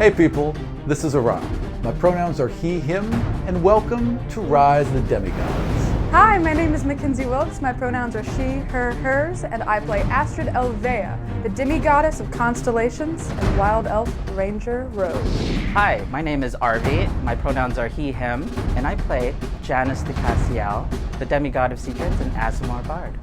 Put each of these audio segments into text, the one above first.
Hey people, this is Aram. My pronouns are he, him, and welcome to Rise of the Demigods. Hi, my name is Mackenzie Wilkes. My pronouns are she, her, hers, and I play Astrid Elvea, the demigoddess of constellations and wild elf ranger rogue. Hi, my name is Arvi. My pronouns are he, him, and I play Janice de Castiel, the demigod of secrets and Aasimar Bard.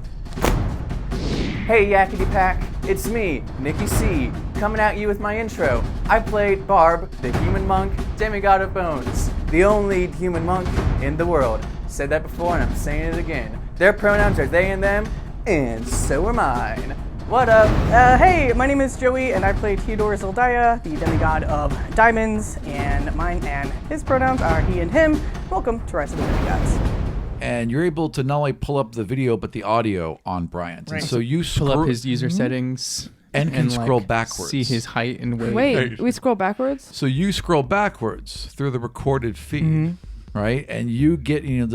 Hey Yakety Pack, it's me, Nikki C, coming at you with my intro. I played Barb, the human monk, demigod of bones, the only human monk in the world. Said that before and I'm saying it again. Their pronouns are they and them, and so are mine. What up? Hey, my name is Joey, and I play Theodore Zildaya, the demigod of diamonds, and mine and his pronouns are he and him. Welcome to Rise of the Demigods. And you're able to not only pull up the video, but the audio on Bryant. Right. And so you Pull up his user settings and can scroll backwards. See his height and weight. Wait, we scroll backwards? So you scroll backwards through the recorded feed, right? And you get, and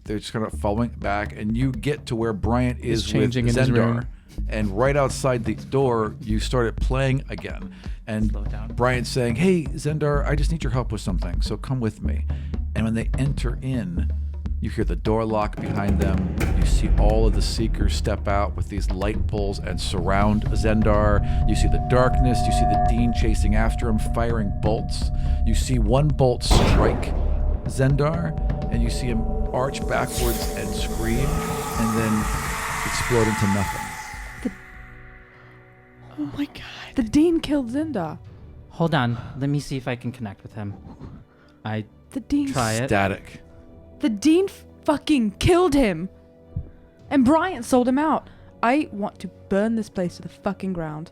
they're just kind of following back, and you get to where Bryant is changing with in his Zendar. room. And right outside the door, you started playing again. And Slow down. Bryant's saying, hey, Zendar, I just need your help with something, so come with me. And when they enter in, you hear the door lock behind them. You see all of the Seekers step out with these light poles and surround Zendar. You see the darkness. You see the Dean chasing after him, firing bolts. You see one bolt strike Zendar, and you see him arch backwards and scream, and then explode into nothing. Oh my god. The Dean killed Zinda. Hold on, let me see if I can connect with him. I The Dean. try it. Static. The Dean fucking killed him. And Bryant sold him out. I want to burn this place to the fucking ground.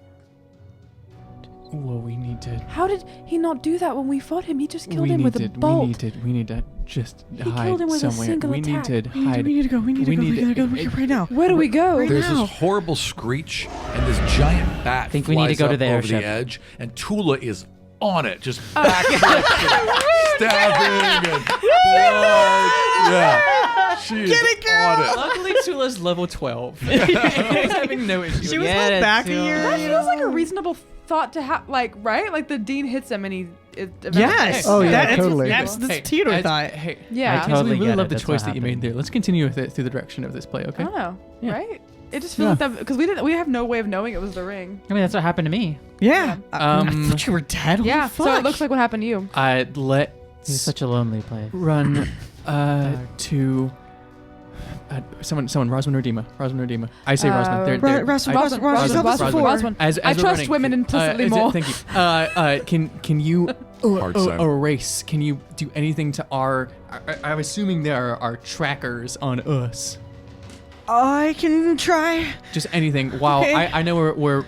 Well, we need to. How did he not do that when we fought him? He just killed him with a bolt. We need to just He hide killed him with a somewhere. single we attack. need to hide. We need to go. We gotta go right now. Where do we go? There's this horrible screech, and this giant bat Think we need to flies go to up the over airship. the edge, and Tula is on it, just back stabbing and blood. Yeah, she is on it. Luckily, Tula's level 12. He's having no issue. She was Get like it, back a Tula. year. That feels like a reasonable thought to have, like, right? Like the Dean hits him and he. Yes. Oh, yeah, that's, totally. That's Theodore as- thought. Hey, Yeah. I totally we really get love it. the That's choice what that you made happened. there. Let's continue with it through the direction of this play, okay? I don't know, Yeah. right? It just feels like that because we have no way of knowing it was the ring. I mean, that's what happened to me. Yeah. I Um, thought you were dead. Holy Yeah, fuck. so it looks like what happened to you. I'd let It's such a lonely place. run to someone, Roswin or Dima. I say Roswin. They're- Roswin, I- Roswin. As I we're trust running, women implicitly more. Thank you. Can you Hard sign. erase? Can you do anything to our? I'm assuming there are trackers on us. I can try. Just anything. While Okay. I know where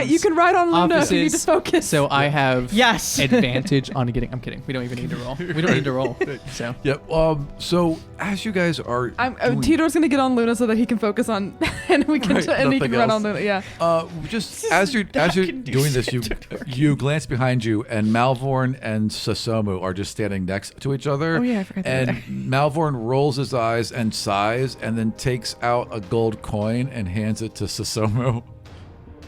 You can write on Luna if you need to offices, focus. So I have Yes. advantage on getting. I'm kidding. We don't even need to roll. We don't need to roll. So Yep. So as you guys are, doing, Teodor's gonna get on Luna so that he can focus on, and we can Right, and he can nothing run else. on Luna. Yeah. just as you're doing this, you glance behind you, and Malvorn and Sasomu are just standing next to each other. Oh, yeah, I forgot And that. Malvorn rolls his eyes and sighs, and then takes out a gold coin and hands it to Sasomu. You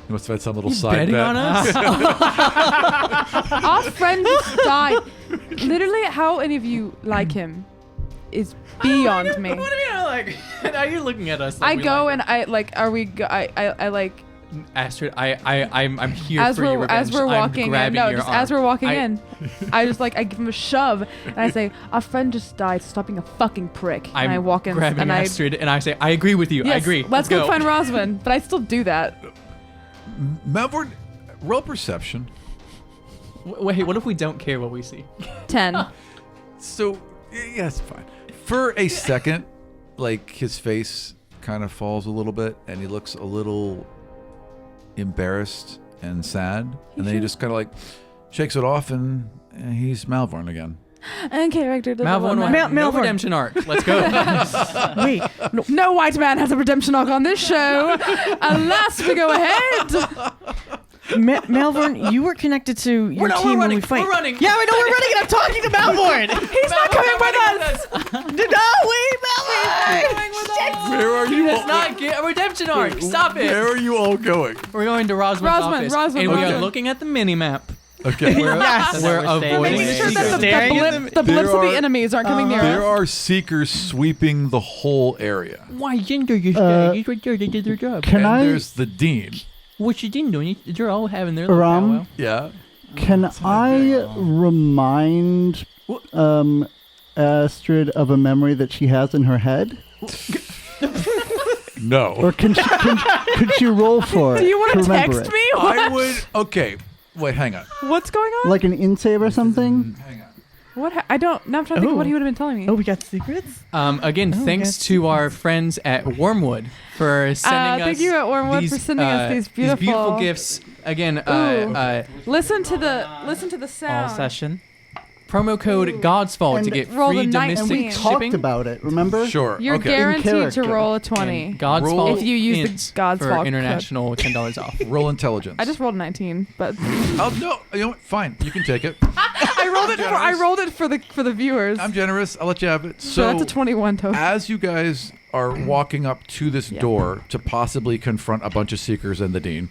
must have had some little side betting bet. on us? Our friend just died. Literally, how any of you like him is beyond me. What do you mean? Like, are you looking at us? Like I we go like and I like. Are we? I like. Astrid, I'm here As for your we're revenge. as we're walking in. grabbing No, your just arm. as we're walking I- in, I just like I give him a shove and I say, "Our friend just died. Stop being a fucking prick." I'm and I walk in grabbing and I. Astrid and I say, I agree with you. I Yes, agree. Let's go find Roswin. But I still do that. Malvorn, roll perception. Wait, what if we don't care what we see? 10. So, yeah, it's fine. For a second, like, his face kind of falls a little bit, and he looks a little embarrassed and sad. And then he just kind of, like, shakes it off, and he's Malvorn again. And character Malvorn, development. no Malvorn. redemption arc. Let's go. Wait. No white man has a redemption arc on this show. Unless we go ahead. Malvorn, you were connected to your We're team when running. we fight. We're running. Yeah, I know we're running, and I'm talking to Malvorn. He's not coming with us. No, wait, Malvorn. Where are you Let's not get a redemption arc. Stop it. Where are you all going? We're going to Roswin's office. Roswin, and we are Roswin. looking at the mini map. Okay. Yes. We're That we're avoiding Making sure that Staring at them. the blips of There the are- enemies aren't coming near There us. are seekers sweeping the whole area. Why didn't you Uh, right there? They did their job. Can and I there's the dean. What you didn't do? They're all having their little Ram? powwow. Yeah. can I remind Astrid of a memory that she has in her head, No. or could she roll for it? Do you want to remember text it? me? I would. Okay. Wait, hang on. What's going on? Like an in save or something? Hang on. What? I don't. Now I'm trying to think of what he would have been telling me. Oh, we got secrets? Again, thanks yes. to our friends at Wormwood for sending us. thank you at Wormwood for sending us these beautiful gifts. Again, Listen to the sound. All session. promo code Godsfall And to get roll free the 19. And we domestic talked shipping. about it, remember? Sure. You're okay. guaranteed to character. roll a 20. And Godsfall Roll- If you use the hints Godsfall for code. international $10 off. Roll intelligence. I just rolled a 19, but Oh no. You know what? Fine. You can take it. I rolled it for the viewers. I'm generous. I'll let you have it. so that's a 21 total. As you guys are walking up to this door to possibly confront a bunch of seekers and the dean,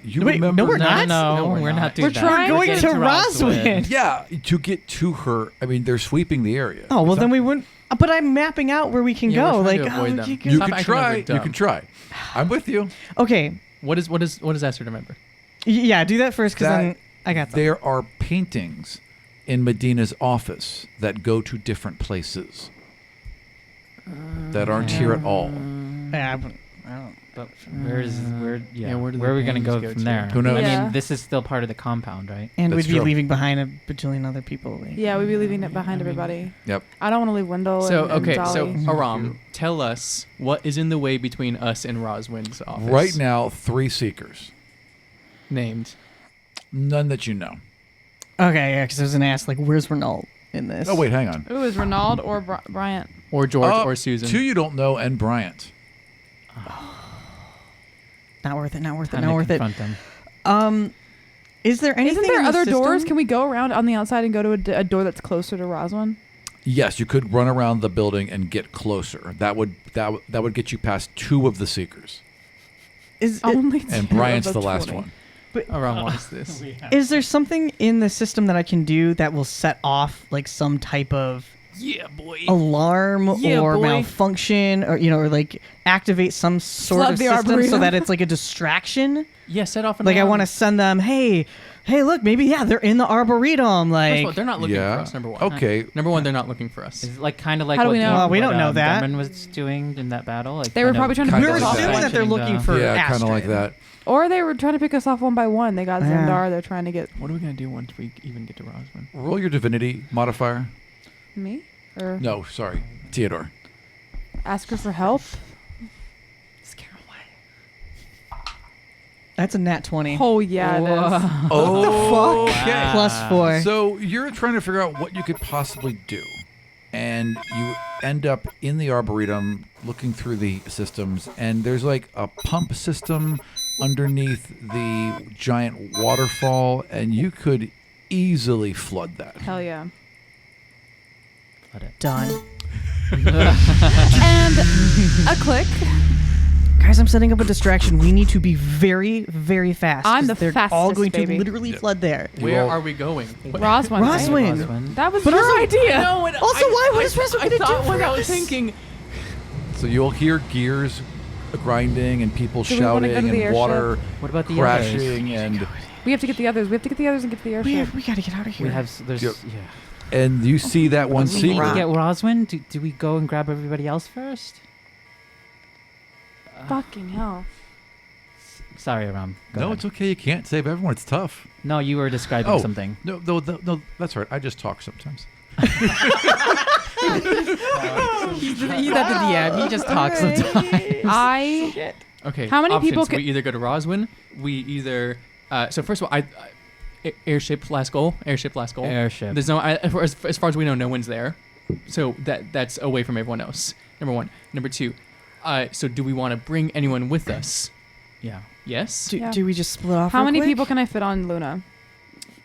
you Wait, remember. no, we're not. No, we're we're not. not doing We're that. trying We're going to to get Roswin. Yeah, to get to her. I mean, they're sweeping the area. Oh, well, It's then not- we wouldn't. But I'm mapping out where we can Yeah, go. we're Like, trying to avoid them. you You Stop can acting try. like we're You can dumb. try. I'm with you. Okay. What does Esther remember? Yeah, do that first, because That- then I got them. There are paintings in Medina's office that go to different places that aren't here at all. Yeah, but- But where Yeah, where do where the are we gonna paintings go go from to? there? Who knows? I Yeah. mean, this is still part of the compound, right? and That's we'd be true. leaving behind a bajillion other people. Like, Yeah, we'd be leaving it behind everybody. Yep. I don't want to leave Wendell So and okay, Dolly. so Aram, tell us what is in the way between us and Roswin's office. Right now, 3 seekers. named. None that you know. Okay, yeah, because I was gonna ask, like, where's Renault in this? Oh wait, hang on. Ooh, is Renaud or Bryant? Or George or Susan. 2 you don't know, and Bryant. Not worth it. Not worth it. Time Not to worth it. confront them. Is there anything? Isn't there in the other doors? system? Can we go around on the outside and go to a door that's closer to Roswin? Yes, you could run around the building and get closer. That would get you past 2 of the seekers, Is Only and two Bryant's of the last 20. one. Aram wants this. is there something in the system that I can do that will set off like some type of Yeah, boy. alarm Yeah, or boy. malfunction, or or like activate some sort Flood of the system so Arboretum. that it's like a distraction? Yeah, set off an Like I alarm. want to send them, hey, look, maybe they're in the arboretum. First of all, Like, they're not looking Yeah. for us. Number one. Okay. Number one, they're not looking for us. Is it like kind of like How do what we know? the- Well, we what, don't know that. Dermot was doing in that battle. Like They were kind probably of- trying to Kinda we're pick like us off. assuming that. that they're looking for Yeah, kind of like Astrid. that. Or they were trying to pick us off one by one. They got Yeah. Zendar. They're trying to get What are we gonna do once we even get to Roswin? Roll your divinity modifier. me or No, sorry, Theodore. ask her for help. Scare away. That's a nat 20. Oh yeah, it is. Oh, fuck? Plus 4. So you're trying to figure out what you could possibly do, and you end up in the arboretum looking through the systems, and there's like a pump system underneath the giant waterfall, and you could easily flood that. Hell yeah. Done. And a click. Guys, I'm setting up a distraction. We need to be very, very fast. I'm 'cause the they're all fastest, going baby. to literally flood there. Where roll- are we going? Roswin. right? Roswin. Roswin. That was But your also- idea. Also, what is Roswin I going to thought do when for I was us? thinking. So you'll hear gears grinding and people Do we wanna shouting go to the and water What about the others? crashing and We have to get the others. We have to get the others and get to the airship. We got to get out of here. We have there's Yep. yeah. and you see that one We need to seeker. get Roswin. Do we go and grab everybody else first? Fucking hell. Sorry, Aram. Go No, ahead. it's okay. You can't save everyone. It's tough. No, you were describing Oh. something. No, no, that's right. I just talk sometimes. He's not the DM. He just talks sometimes. I Okay. How many options. people ca- We either go to Roswin. We either. So first of all, airship last goal. Airship last goal. Airship. There's no. As far as we know, no one's there. So that's away from everyone else. Number one. Number two. So do we want to bring anyone with us? Yeah. Yes. Do, Yeah. do we just split off? how real many quick? people can I fit on Luna?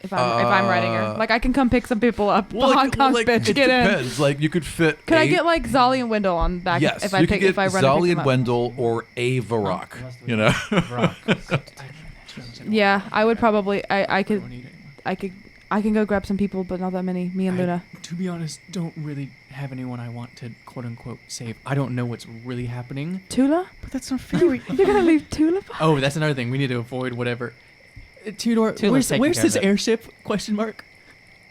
If I'm riding her, like I can come pick some people up. Hong Kong bitch, it get in. depends. Like you could fit. Could I get like Zolly and Wendell on back? Yes, if I you pick, could get if I run and Zolly pick and them up? Wendell or a Varrock. You know. Yeah, I would probably. I I could. don't need anyone. I can go grab some people, but not that many. Me and Luna. To be honest, don't really have anyone I want to quote unquote save. I don't know what's really happening. Tula? But that's not fair. You're gonna leave Tula behind? Oh, that's another thing. We need to avoid whatever. Tudor, Tula's taking where's care this of it. airship? Question mark.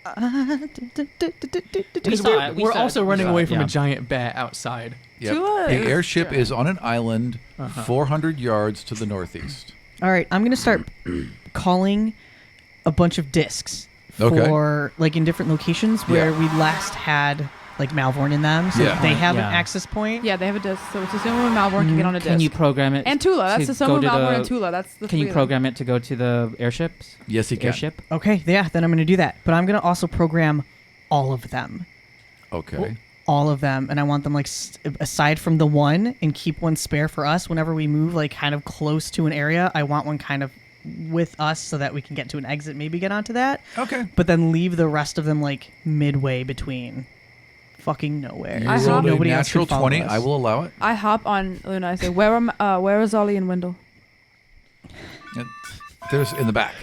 Because saw it, we we're saw also it, we running saw away it, from yeah. a giant bat outside. Yep. Tula The is- airship yeah. is on an island Uh-huh. 400 yards to the northeast. All right, I'm gonna start calling a bunch of discs Okay. for like in different locations where Yeah. we last had like Malvorn in them, so Yeah. they have Yeah. an access point. Yeah, they have a disc, so it's assuming Malborn can get on a disc. Can you program it? and Tula, that's to assuming go to Malborn the- and Tula. That's the Can you three of them. program it to go to the airships? Yes, he can. Airship? Okay, yeah, then I'm gonna do that. But I'm gonna also program all of them. Okay. All of them, and I want them like aside from the one, and keep one spare for us whenever we move like kind of close to an area. I want one kind of with us so that we can get to an exit, maybe get onto that. Okay. But then leave the rest of them like midway between fucking nowhere. You I so have- rolled a nobody else natural can follow 20. us. I will allow it. I hop on Luna. I say, where is Ollie and Wendell? And there's in the back.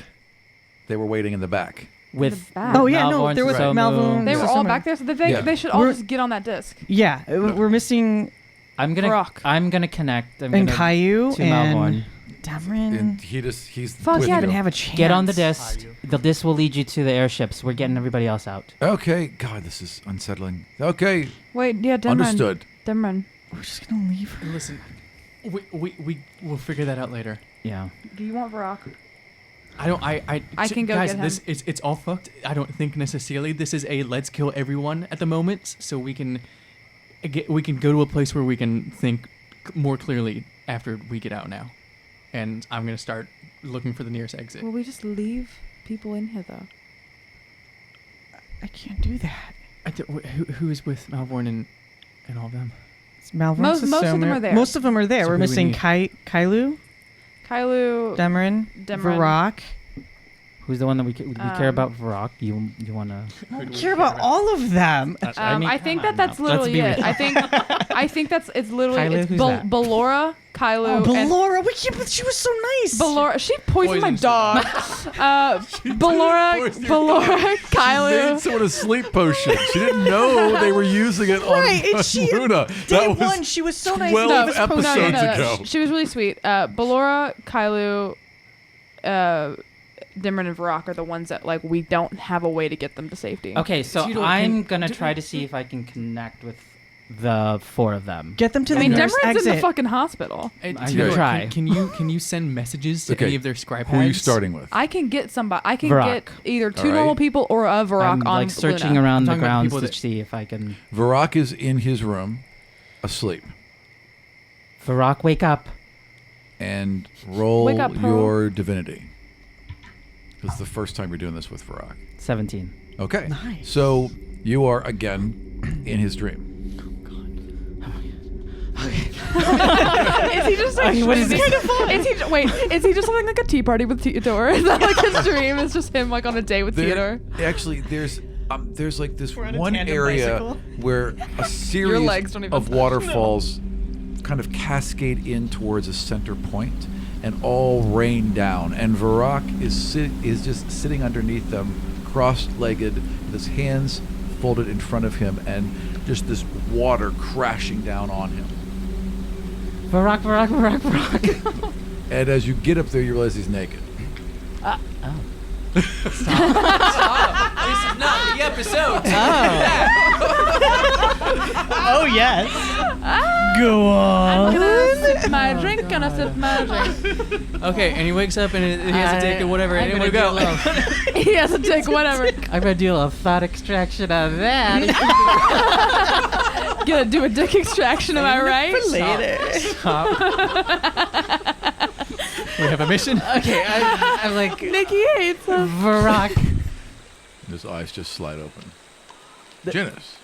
They were waiting in the back. With back. Oh, yeah, no, Malvorn, there was Susomu. Malvorn. They were So all somewhere. back there, so they Yeah. they should all We're- just get on that disc. Yeah, we're missing I'm gonna Brock. I'm gonna connect. I'm and gonna Caillou to and Malvorn. Damron. And he's Fuck with yeah, you. Even have a chance. Get on the disc. The disc will lead you to the airships. We're getting everybody else out. Okay. God, this is unsettling. Okay. Wait, yeah, Demron. Understood. Demron. We're just gonna leave her. Listen, we'll figure that out later. Yeah. Do you want Varrock? I can go guys, get this him. it's all fucked. I don't think necessarily this is a let's kill everyone at the moment, so we can go to a place where we can think more clearly after we get out now. And I'm gonna start looking for the nearest exit. Will we just leave people in here though? I can't do that. Who is with Malvorn and all of them? It's Malvorn. Most of them Susomu. are there. Most of them are there. So We're who do we missing need? Caillou, Kylo. Demron, Demron. Varrock. Who's the one that we care about? Varrock. You wanna? I care about all of them. I think that's literally be it. real. I think it's literally Kylo, it's who's that? Ballora, Kylo, Oh, and Ballora. But she was so nice. Ballora. She poisoned my Poisoned dog. Ballora, poisoned your Ballora, Made Kylo. someone a sleep potion. She didn't know they were using it Right, on and she- Luna. Day That was one, she was so nice. 12 and gave us potions. episodes ago. She was really sweet. Ballora, Kylo, Dimron, and Varrock are the ones that like we don't have a way to get them to safety. Okay, so Tito, I'm can- gonna try to see if I can connect with the four of them. Get them to I the mean, nearest Dimron's exit. in the fucking hospital. I'm Tito, gonna try. Can you send messages to Okay, any of their scribe Who are you heads? starting with? I can get somebody. I can Varrock. get either two All right. normal people or a Varrock I'm on like searching Luna. around the I'm talking about grounds people to that- see if I can. Varrock is in his room, asleep. Varrock, wake up. And roll Wake up, Pearl. your divinity. This is the first time you're doing this with Varrock. 17. Okay. Nice. So you are again in his dream. Is he just like? What is this? Is he just having like a tea party with Theodore? Is that like his dream? It's just him like on a date with Theodore. Actually, there's like this We're on a one tandem area bicycle. where a series legs don't even of touch. waterfalls kind of cascade in towards a center point and all rain down. And Varrock is just sitting underneath them, cross-legged, with his hands folded in front of him, and just this water crashing down on him. Varrock, Varrock, Varrock, Varrock. And as you get up there, you realize he's naked. This is not the episode. Oh yes. Go on. Gonna sip my drink. Gonna sip my drink. Okay, and he wakes up and he has to take it, whatever. I'm And we gonna go. do He has to take whatever. I'm gonna do a thought extraction on that. Gonna do a dick extraction. Am I right? Later. We have a mission. Okay, I'm like Nikki hates him. Varrock. His eyes just slide open. Janice.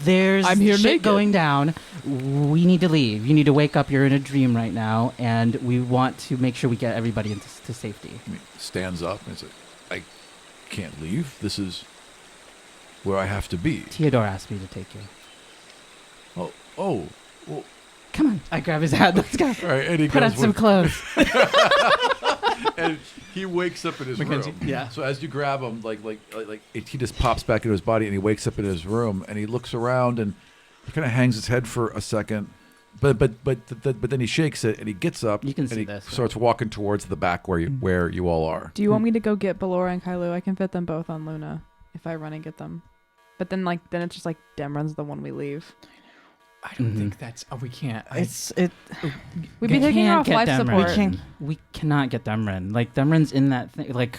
There's I'm here shit naked. going down. We need to leave. You need to wake up. You're in a dream right now, and we want to make sure we get everybody into to safety. I mean, stands up and says, I can't leave. This is where I have to be. Theodore asked me to take you. Oh. Well, Come on. I grab his hand. Let's go. all right, and he Put on goes some with, clothes. and he wakes up in his Mackenzie, room. yeah. So as you grab him, he just pops back into his body, and he wakes up in his room, and he looks around, and he kind of hangs his head for a second, but then he shakes it, and he gets up. You can and see he this, right? starts walking towards the back where you all are. Do you want me to go get Ballora and Kylo? I can fit them both on Luna if I run and get them. But then it's just like Demron's the one we leave. I don't think that's. Oh, we can't. We'd be taking her off life support. We cannot get Demrin. Like Demrin's in that thing. Like,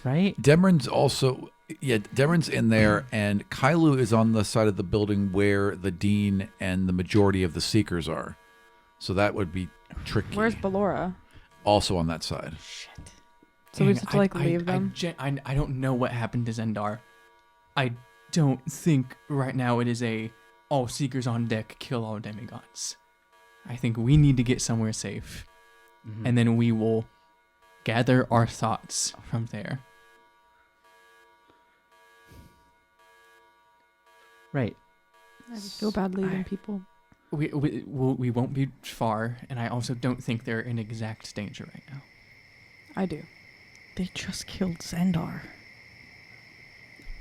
right? Demron's also, Demron's in there, and Kylo is on the side of the building where the Dean and the majority of the Seekers are. So that would be tricky. Where's Ballora? Also on that side. Shit. So we just have to like leave them. I don't know what happened to Zendar. I don't think right now it is a all Seekers on deck, kill all demigods. I think we need to get somewhere safe, and then we will gather our thoughts from there. Right. I just feel bad leaving people. We won't be far, and I also don't think they're in exact danger right now. I do. They just killed Zendar.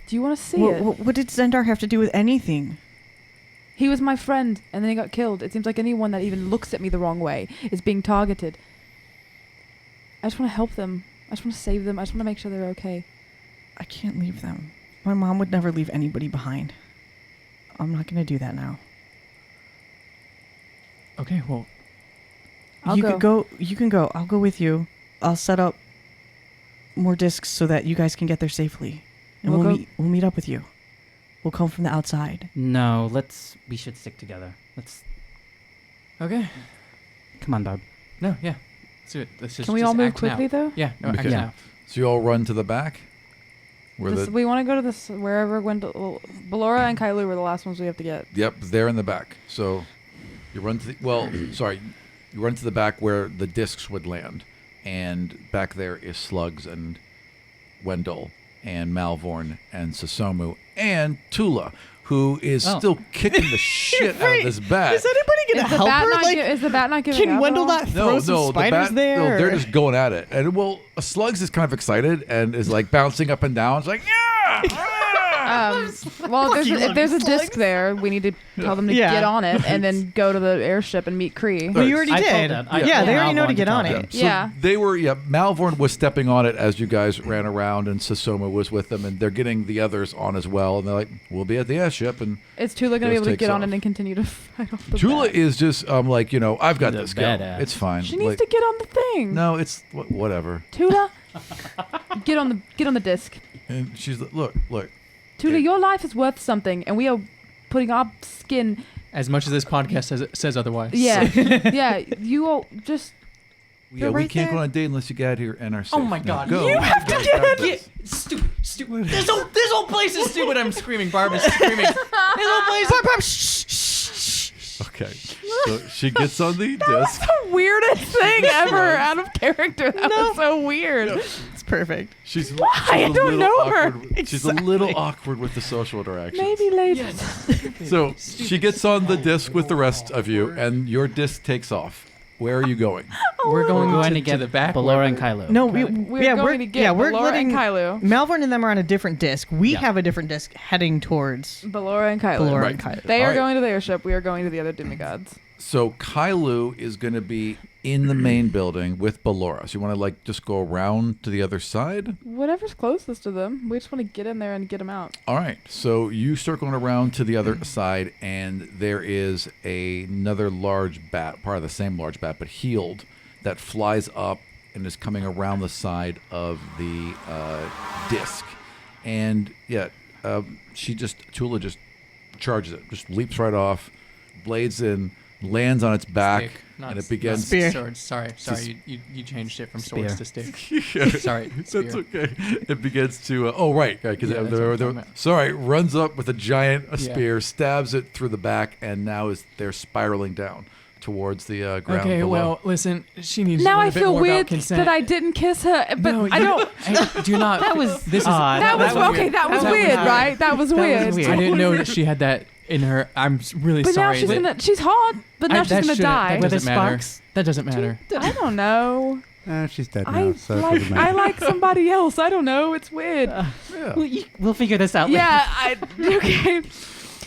Do you want to see it? What did Zendar have to do with anything? He was my friend, and then he got killed. It seems like anyone that even looks at me the wrong way is being targeted. I just want to help them. I just want to save them. I just want to make sure they're okay. I can't leave them. My mom would never leave anybody behind. I'm not going to do that now. Okay, well, You can go. I'll go with you. I'll set up more discs so that you guys can get there safely. And we'll meet up with you. We'll come from the outside. No, we should stick together. okay. Come on, Barb. No, yeah. Let's do it. Can we all move quickly, though? Yeah, no, Okay. act now. So you all run to the back? We want to go to this wherever Ballora and Kylo were the last ones we have to get. Yep, they're in the back. So you run to you run to the back where the discs would land. And back there is Slugs and Wendell and Malvorn and Susomu and Tula, who is still kicking the shit out of this bat. Is anybody going to help her? Is the bat not giving Can up Wendell at all? not throw some spiders there? No, they're just going at it. And Slugs is kind of excited and is like bouncing up and down. It's like, yeah! Well, if there's a disc there, we need to tell them to get on it and then go to the airship and meet Kree. Well, you already did. Yeah, they already know to get on it. So Yeah. they were, Malvorn was stepping on it as you guys ran around, and Susomu was with them, and they're getting the others on as well. And they're like, we'll be at the airship. And is Tula going to be able to takes get on off. it and continue to fight off the Tula bat? is just, I've got this. Go. badass. It's fine. She needs to get on the thing. No, it's whatever. Tula, get on the disc. And she's like, look. Tula, your life is worth something, and we are putting our skin. As much as this podcast says otherwise. Yeah, yeah. You all just. Yeah, we can't go on a date unless you get out here and are safe. Oh my Now God. go. You have to got get stupid. This whole place is stupid. I'm screaming. Barb is screaming. This whole place. Shh. Okay. So she gets on the That was disc. the weirdest thing ever out of character. That was so weird. It's perfect. She's I don't know her. She's a little awkward with the social interactions. Maybe later. So she gets on the disc with the rest of you, and your disc takes off. Where are you going? We're going to get the back. Ballora and Kylo. No, We're going to get we're Ballora letting and Kylo. Malvorn and them are on a different disc. We have a different disc heading towards Ballora and Kylo. Ballora Right. and Kylo. They All are right. going to the airship. We are going to the other demigods. So Kylo is going to be in the main building with Ballora. So you want to just go around to the other side? Whatever's closest to them. We just want to get in there and get them out. All right. So you start going around to the other side, and there is another large bat, part of the same large bat, but healed, that flies up and is coming around the side of the disc. And Tula just charges it, just leaps right off, blades in, lands on its back, Stick, not and it s- begins. not Spear. Swords. Sorry. You changed it from swords to stick. Yeah, Sorry. that's spear. okay. It begins to. Because Yeah, that's what I'm talking about. sorry, runs up with a giant Yeah. spear, stabs it through the back, and now they're spiraling down towards the ground. Okay, below. well, listen. She needs Now to learn I a bit feel more about weird consent. that I didn't kiss her, but No, I don't. Hey, do not. That was This is. odd. That was was okay. weird. That was That was weird, weird. right? That was weird. weird. I didn't know that she had that in her. I'm really But sorry. now she's hot, but now she's that gonna shouldn't- die. That With doesn't the matter. sparks? That doesn't matter. I don't know. She's dead now. I so it like doesn't matter. I like somebody else. I don't know. It's weird. Yeah. We'll figure this out later. Yeah. Okay.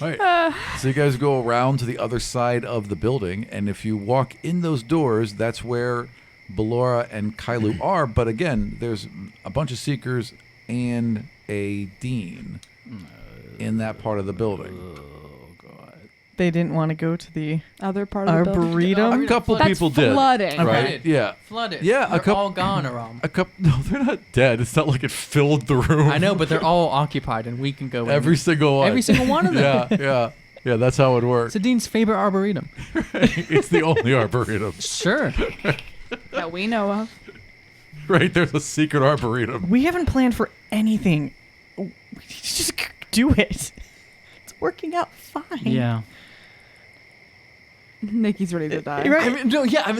All right. So you guys go around to the other side of the building, and if you walk in those doors, that's where Ballora and Kailu are. But again, there's a bunch of Seekers and a Dean in that part of the building. They didn't want to go to the Other part of the building. Arboretum. A couple That's people did. flooding. Right? Flooded. Yeah. Flooded. Yeah, They're a couple. all gone, Aram. A couple. No, they're not dead. It's not like it filled the room. I know, but they're all occupied, and we can go in. Every single one. Every single one of them. Yeah. That's how it works. It's Dean's favorite arboretum. It's the only arboretum. Sure. That we know of. Right? There's a secret arboretum. We haven't planned for anything. We need to just do it. It's working out fine. Yeah. Nikki's ready to die. Right? I mean, no, yeah. I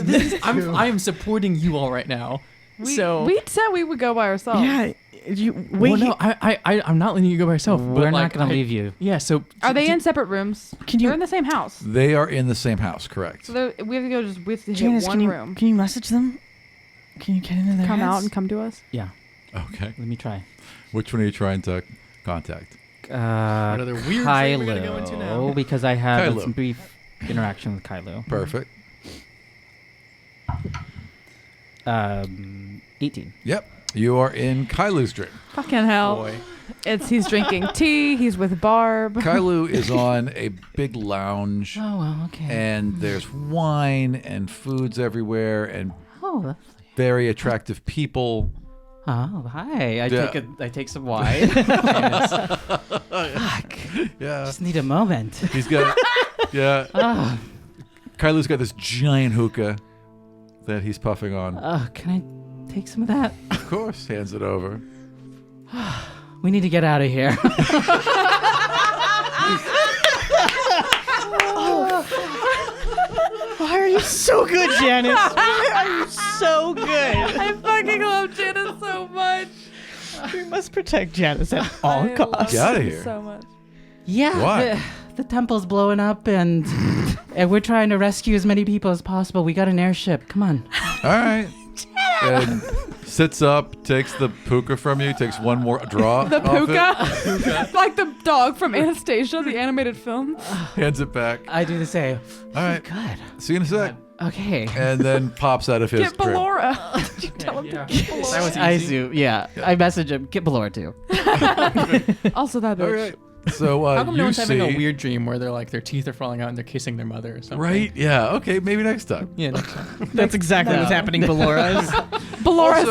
mean, I am supporting you all right now. We so said we would go by ourselves. Yeah. You well, wait. no, I'm not letting you go by yourself. We're but, not like, going to leave you. Yeah. So Are they in separate rooms? Can you- They're in the same house. They are in the same house, correct? So we have to go just with hit Janice, one can you room. can you message them? Can you get into their Come heads? out and come to us. Yeah. Okay. Let me try. Which one are you trying to contact? What other weird dream we're gonna go into now? Kylo, because I had Kylo. some brief interaction with Kylo. Perfect. 18. Yep. You are in Kailu's dream. Fucking hell. Boy. He's drinking tea. He's with Barb. Kailu is on a big lounge, Oh, well, okay. and there's wine and foods everywhere and Oh, very attractive people. oh, hi. Yeah. I take some wine. Fuck. Yeah. Just need a moment. He's got, yeah. Ah, Kailu's got this giant hookah that he's puffing on. can I take some of that? Of course, hands it over. We need to get out of here. Why are you so good, Janice? Why are you so good? I fucking love Janice so much. We must protect Janice at all I costs. love Get outta her here. so much. Yeah. Why? The temple's blowing up, and we're trying to rescue as many people as possible. We got an airship. Come on. All right. And sits up, takes the puka from you, takes one more draw. The off puka? Like the dog from Anastasia, the animated film. it, hands it back. I do the same. All right. Good. See you in a sec. Okay. And then pops out of his Get crib. Ballora. Did you tell him Yeah. to get Ballora? That was I easy. do. Yeah. I message him. Get Ballora too. Also that All bitch. right. So How come no you one's having a see- weird dream where they're like their teeth are falling out and they're kissing their mother or something? Right? Yeah. Okay. Maybe next time. Yeah. Next time. That's exactly what's happening, Ballora. Ballora's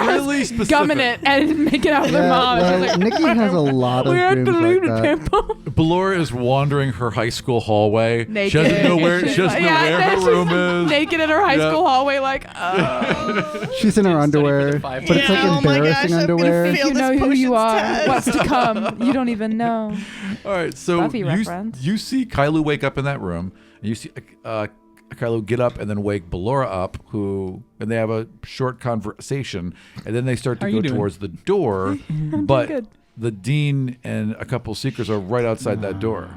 really specific. gumming it and making out with her Yeah, mom. well, She's like, Nikki has a lot of we're at dreams the like Luna that. Temple. Ballora is wandering her high school hallway. Naked. She doesn't know where, she doesn't know where her she's room is. naked in her high Yeah. school hallway, like, oh. She's in her underwear, five but it's like Yeah, oh my gosh, embarrassing I'm gonna underwear. fail You this know who you potions are. test. What's to come. You don't even know. All right, so Buffy you, reference. you see Kailu wake up in that room, and you see Kailu get up and then wake Ballora up, and they have a short conversation, and then they start to How are go you doing? towards the door, but good. the dean and a couple seekers are right outside that door.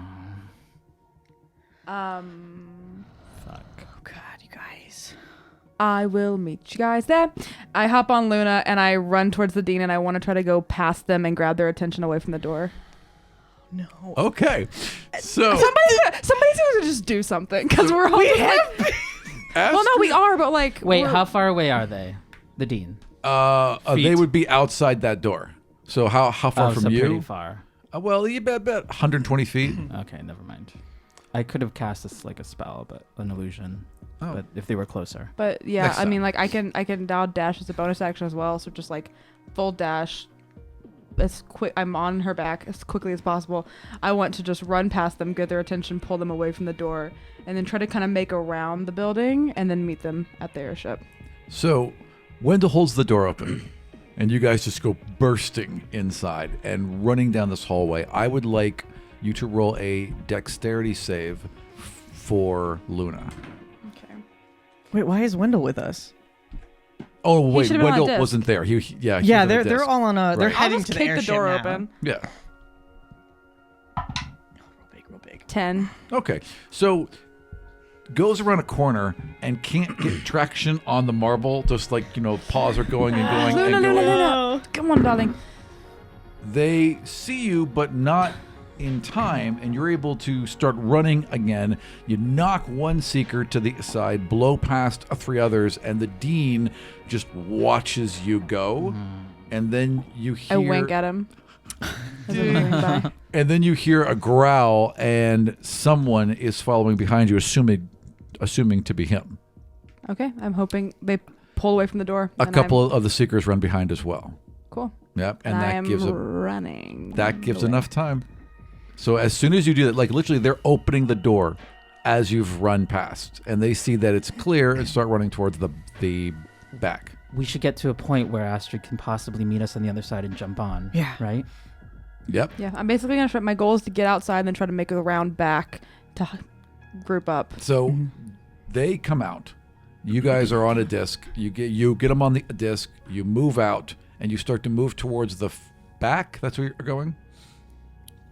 Oh God, you guys. I will meet you guys there. I hop on Luna and I run towards the dean and I want to try to go past them and grab their attention away from the door. No. Okay, so Somebody's gonna just do something because we're all just like, well, no, we are, but like, Wait, we're- how far away are they? The dean. they Feet. would be outside that door. So how far Oh, from so pretty you? far. Well, you bet 120 feet. Okay, never mind. I could have cast this like a spell, but an illusion. Oh. But if they were closer. But yeah, Next I mean, time. like, I can now dash as a bonus action as well. So just like full dash, as quick. I'm on her back as quickly as possible. I want to just run past them, get their attention, pull them away from the door, and then try to kind of make around the building and then meet them at the airship. So Wendell holds the door open, and you guys just go bursting inside and running down this hallway. I would like you to roll a dexterity save for Luna. Okay. Wait, why is Wendell with us? Oh wait, should've been on a Wendell disc. wasn't there. He was Yeah, on a they're disc. all on a. They're Right. I'll heading just to the kick the airship door now. open. Yeah. Real big, real big. 10. Okay. So goes around a corner and can't get traction on the marble. Just like, paws are going and going and going. No. Come on, darling. They see you, but not in time, and you're able to start running again. You knock one seeker to the side, blow past 3 others, and the dean just watches you go. And then you hear... I wink at him. As I'm moving by. And then you hear a growl, and someone is following behind you, assuming to be him. Okay, I'm hoping they pull away from the door. A couple of the seekers run behind as well. Cool. Yep, and I that am gives running. that gives away. enough time. So as soon as you do that, like literally, they're opening the door as you've run past, and they see that it's clear and start running towards the back. We should get to a point where Astrid can possibly meet us on the other side and jump on. Yeah. Right? Yep. Yeah, I'm basically gonna try. My goal is to get outside and then try to make a round back to group up. So they come out. You guys are on a disc. You get them on the disc. You move out, and you start to move towards the back. That's where you're going.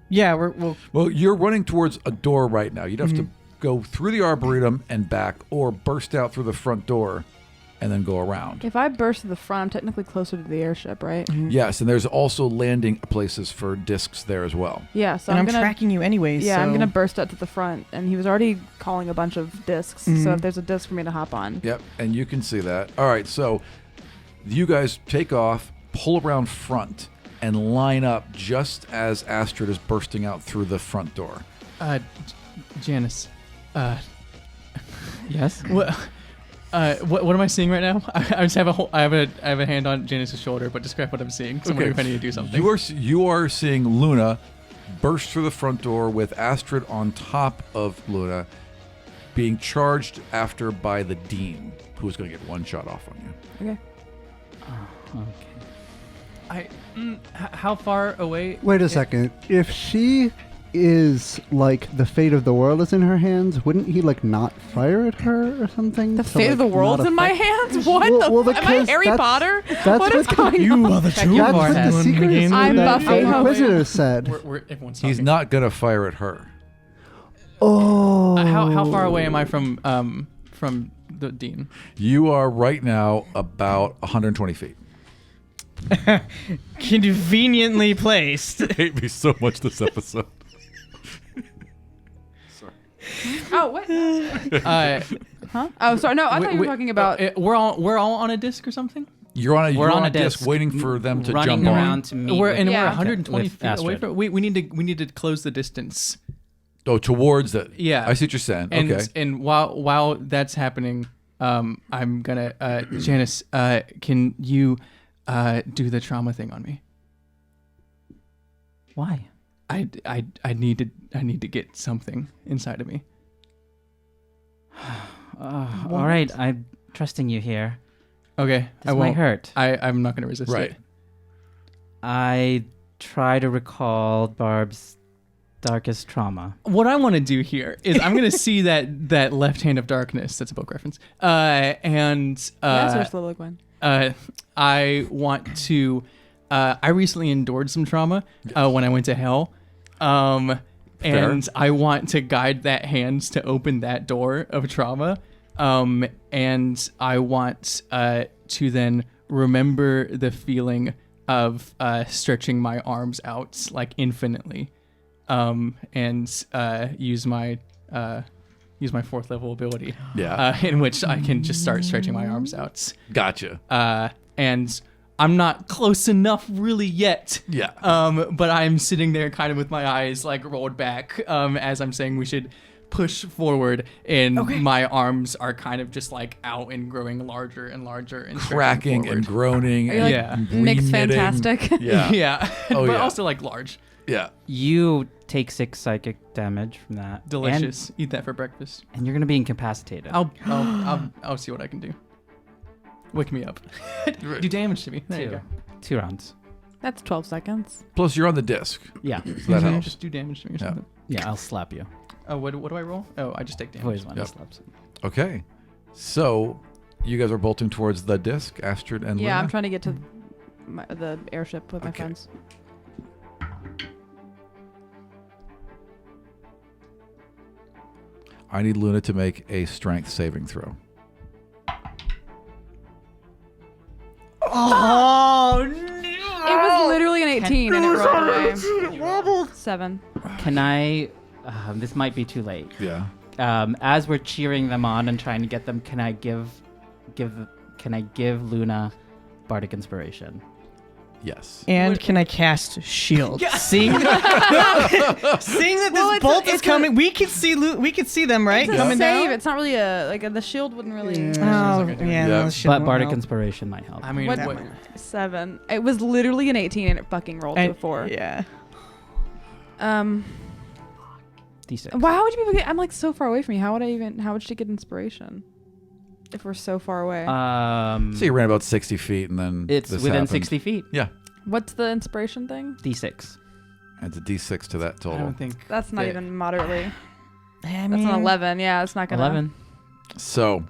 Yeah, we'll Well, you're running towards a door right now. You'd have to go through the arboretum and back, or burst out through the front door, and then go around. If I burst to the front, I'm technically closer to the airship, right? Yes, and there's also landing places for discs there as well. Yeah, so and I'm gonna tracking you anyways. Yeah, I'm so- gonna burst up to the front, and he was already calling a bunch of discs. So if there's a disc for me to hop on, Yep, and you can see that. All right, so you guys take off, pull around front, and line up just as Astrid is bursting out through the front door. Janice. Yes? What am I seeing right now? I just have I have a hand on Janice's shoulder, but describe what I'm seeing. So I'm wondering if I need to do something. You are seeing Luna burst through the front door with Astrid on top of Luna, being charged after by the Dean, who is going to get one shot off on you. okay. Okay. How far away? Wait a second. If she is like the fate of the world is in her hands, wouldn't he like not fire at her or something? The To, fate of the like, world's not in my affect- hands. What Well, the? Am I because Harry that's- Potter? that's What is what going You on? are the Check true your That's what forehead. the secret I'm Buffy. Inquisitor said. Everyone's He's talking. not going to fire at her. Oh. How far away am I from the Dean? You are right now about 120 feet. Conveniently placed. I hate me so much this episode. Oh, what? Huh? Oh, sorry. No, I thought you were talking about. We're all on a disc or something. You're on We're on a disc disc, waiting for them to running jump on. around to meet. We're with- Yeah. 120 with feet away Astrid. from. We need to close the distance. Oh, towards it. Yeah. I see what you're saying. And Okay. and while that's happening, I'm gonna Janice, can you do the trauma thing on me? Why? I need to get something inside of me. All right, I'm trusting you here. Okay, This I might won't. hurt. I'm not gonna resist Right. it. I try to recall Barb's darkest trauma. What I want to do here is I'm gonna see that left hand of darkness. That's a book reference. And Yes, or Soliloquy. I want to. I recently endured some trauma when I went to hell, and I want to guide that hand to open that door of trauma, and I want to then remember the feeling of stretching my arms out like infinitely, and use my 4th level ability, Yeah. in which I can just start stretching my arms out. Gotcha. And I'm not close enough really yet. Yeah. But I'm sitting there kind of with my eyes like rolled back, as I'm saying we should push forward, and my arms are kind of just like out and growing larger and larger and stretching Cracking forward. and groaning. Are you like Yeah. Nick's re-knitting. fantastic? Yeah. Yeah. Oh, but yeah. also like large. Yeah. You take 6 psychic damage from that. Delicious. Eat that for breakfast. And you're gonna be incapacitated. I'll see what I can do. Wake me up. Do damage to me. There you go. 2 rounds. That's 12 seconds. Plus, you're on the disc, Yeah. so that helps. Just do damage to me or Yeah. something. Yeah, I'll slap you. Oh, what do I roll? Oh, I just take I've always damage. wanted Yep. to slap someone. Okay. So, you guys are bolting towards the disc, Astrid and Yeah, Luna? I'm trying to get to the airship with my Okay. friends. I need Luna to make a strength saving throw. Oh no! It was literally an 18 and it rolled away. 7. Can I? This might be too late. Yeah. As we're cheering them on and trying to get them, can I give Luna bardic inspiration? Yes. And can I cast shield? Seeing that this bolt is coming, we can see them, right? It's a Coming save. down. It's not really the shield wouldn't really. Oh, Yeah. yeah. Yeah. the shield But won't bardic help. inspiration might help. I mean, What- what, 7. It was literally an 18 and it fucking rolled to a 4. Yeah. D6. Wow, how would you people get? I'm like so far away from you. How would she get inspiration? If we're so far away. So you ran about 60 feet and then It's this within happened. 60 feet. Yeah. What's the inspiration thing? D6. Adds a d6 to that I total. don't think That's not that- even moderately. I That's mean, an 11. Yeah, it's not gonna. 11. So,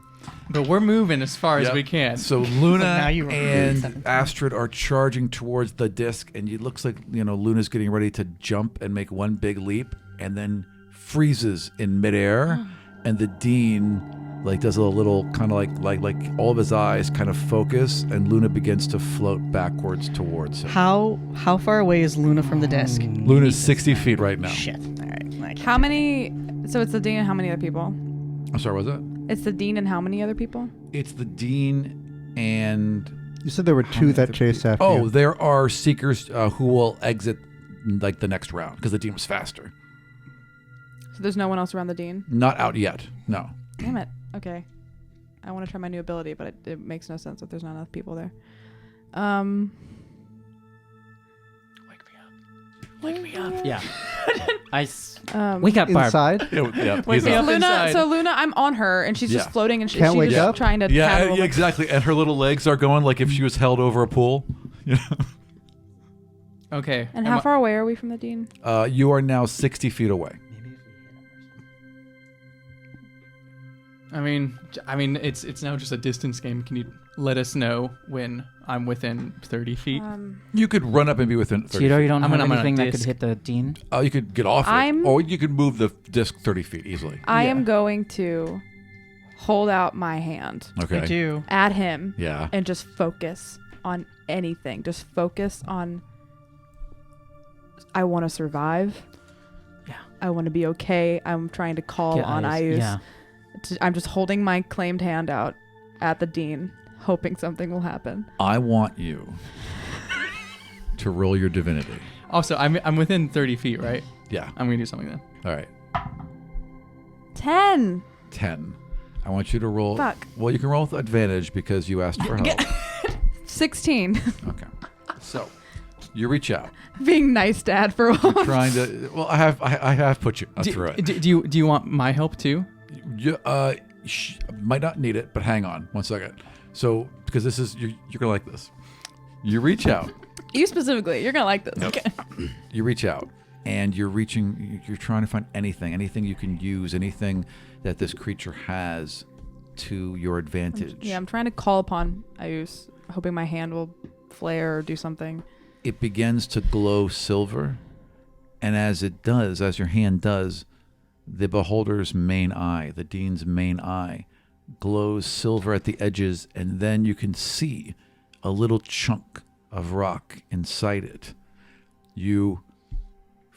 But we're moving as far Yep. as we can. so Luna now you roll and 17. Astrid are charging towards the disc, and it looks like Luna's getting ready to jump and make one big leap, and then freezes in midair, and the Dean does a little kind of like all of his eyes kind of focus, and Luna begins to float backwards towards him. how far away is Luna from the disc? Luna's 60 feet right now. Shit. All right. I can't How do many? So it's the dean and how many other people? I'm sorry, was it? It's the dean and how many other people? It's the Dean and You said there were How two many that other chased people? after Oh, you. there are seekers who will exit the next round because the Dean was faster. So there's no one else around the dean. Not out yet. No. Damn it. Okay. I want to try my new ability, but it makes no sense if there's not enough people there. Wake me up. Yeah. Um, Wake up, Barb. Inside? Yeah. Wake he's me up. up Luna, inside. so Luna, I'm on her, and she's Yeah. just floating, and she's Can't wake just up? trying to Yeah, paddle. yeah, exactly. And her little legs are going like if she was held over a pool. You Okay. And am how I- far away are we from the dean? know? You are now 60 feet away. I mean, it's now just a distance game. Can you let us know when I'm within 30 feet? You could run up and be within 30 Cheeto, you feet. don't I'm have on a anything that could disc. hit the Dean? You could get off I'm- it, or you could move the disc 30 feet easily. I Yeah. am going to hold out my hand Okay. I do. at him Yeah. and just focus on anything. Just focus on. I want to survive. Yeah. I want to be okay. I'm trying to call Get on eyes. Ayus. Yeah. I'm just holding my claimed hand out at the dean, hoping something will happen. I want you to roll your divinity. Also, I'm within 30 feet, right? Yeah. I'm gonna do something then. All right. 10. 10. I want you to roll. Fuck. Well, you can roll with advantage because you asked for help. 16. Okay. So, you reach out. Being nice, Dad, for You're once. trying to. Well, I have put you through it. Do you want my help too? You might not need it, but hang on 1 second. So, because this is you're gonna like this. You reach out. You specifically. You're going to like this. Okay. You reach out, and you're reaching. You're trying to find anything you can use, anything that this creature has to your advantage. Yeah, I'm trying to call upon Ayus, hoping my hand will flare or do something. It begins to glow silver, and as it does, as your hand does, the beholder's main eye, the dean's main eye, glows silver at the edges, and then you can see a little chunk of rock inside it. You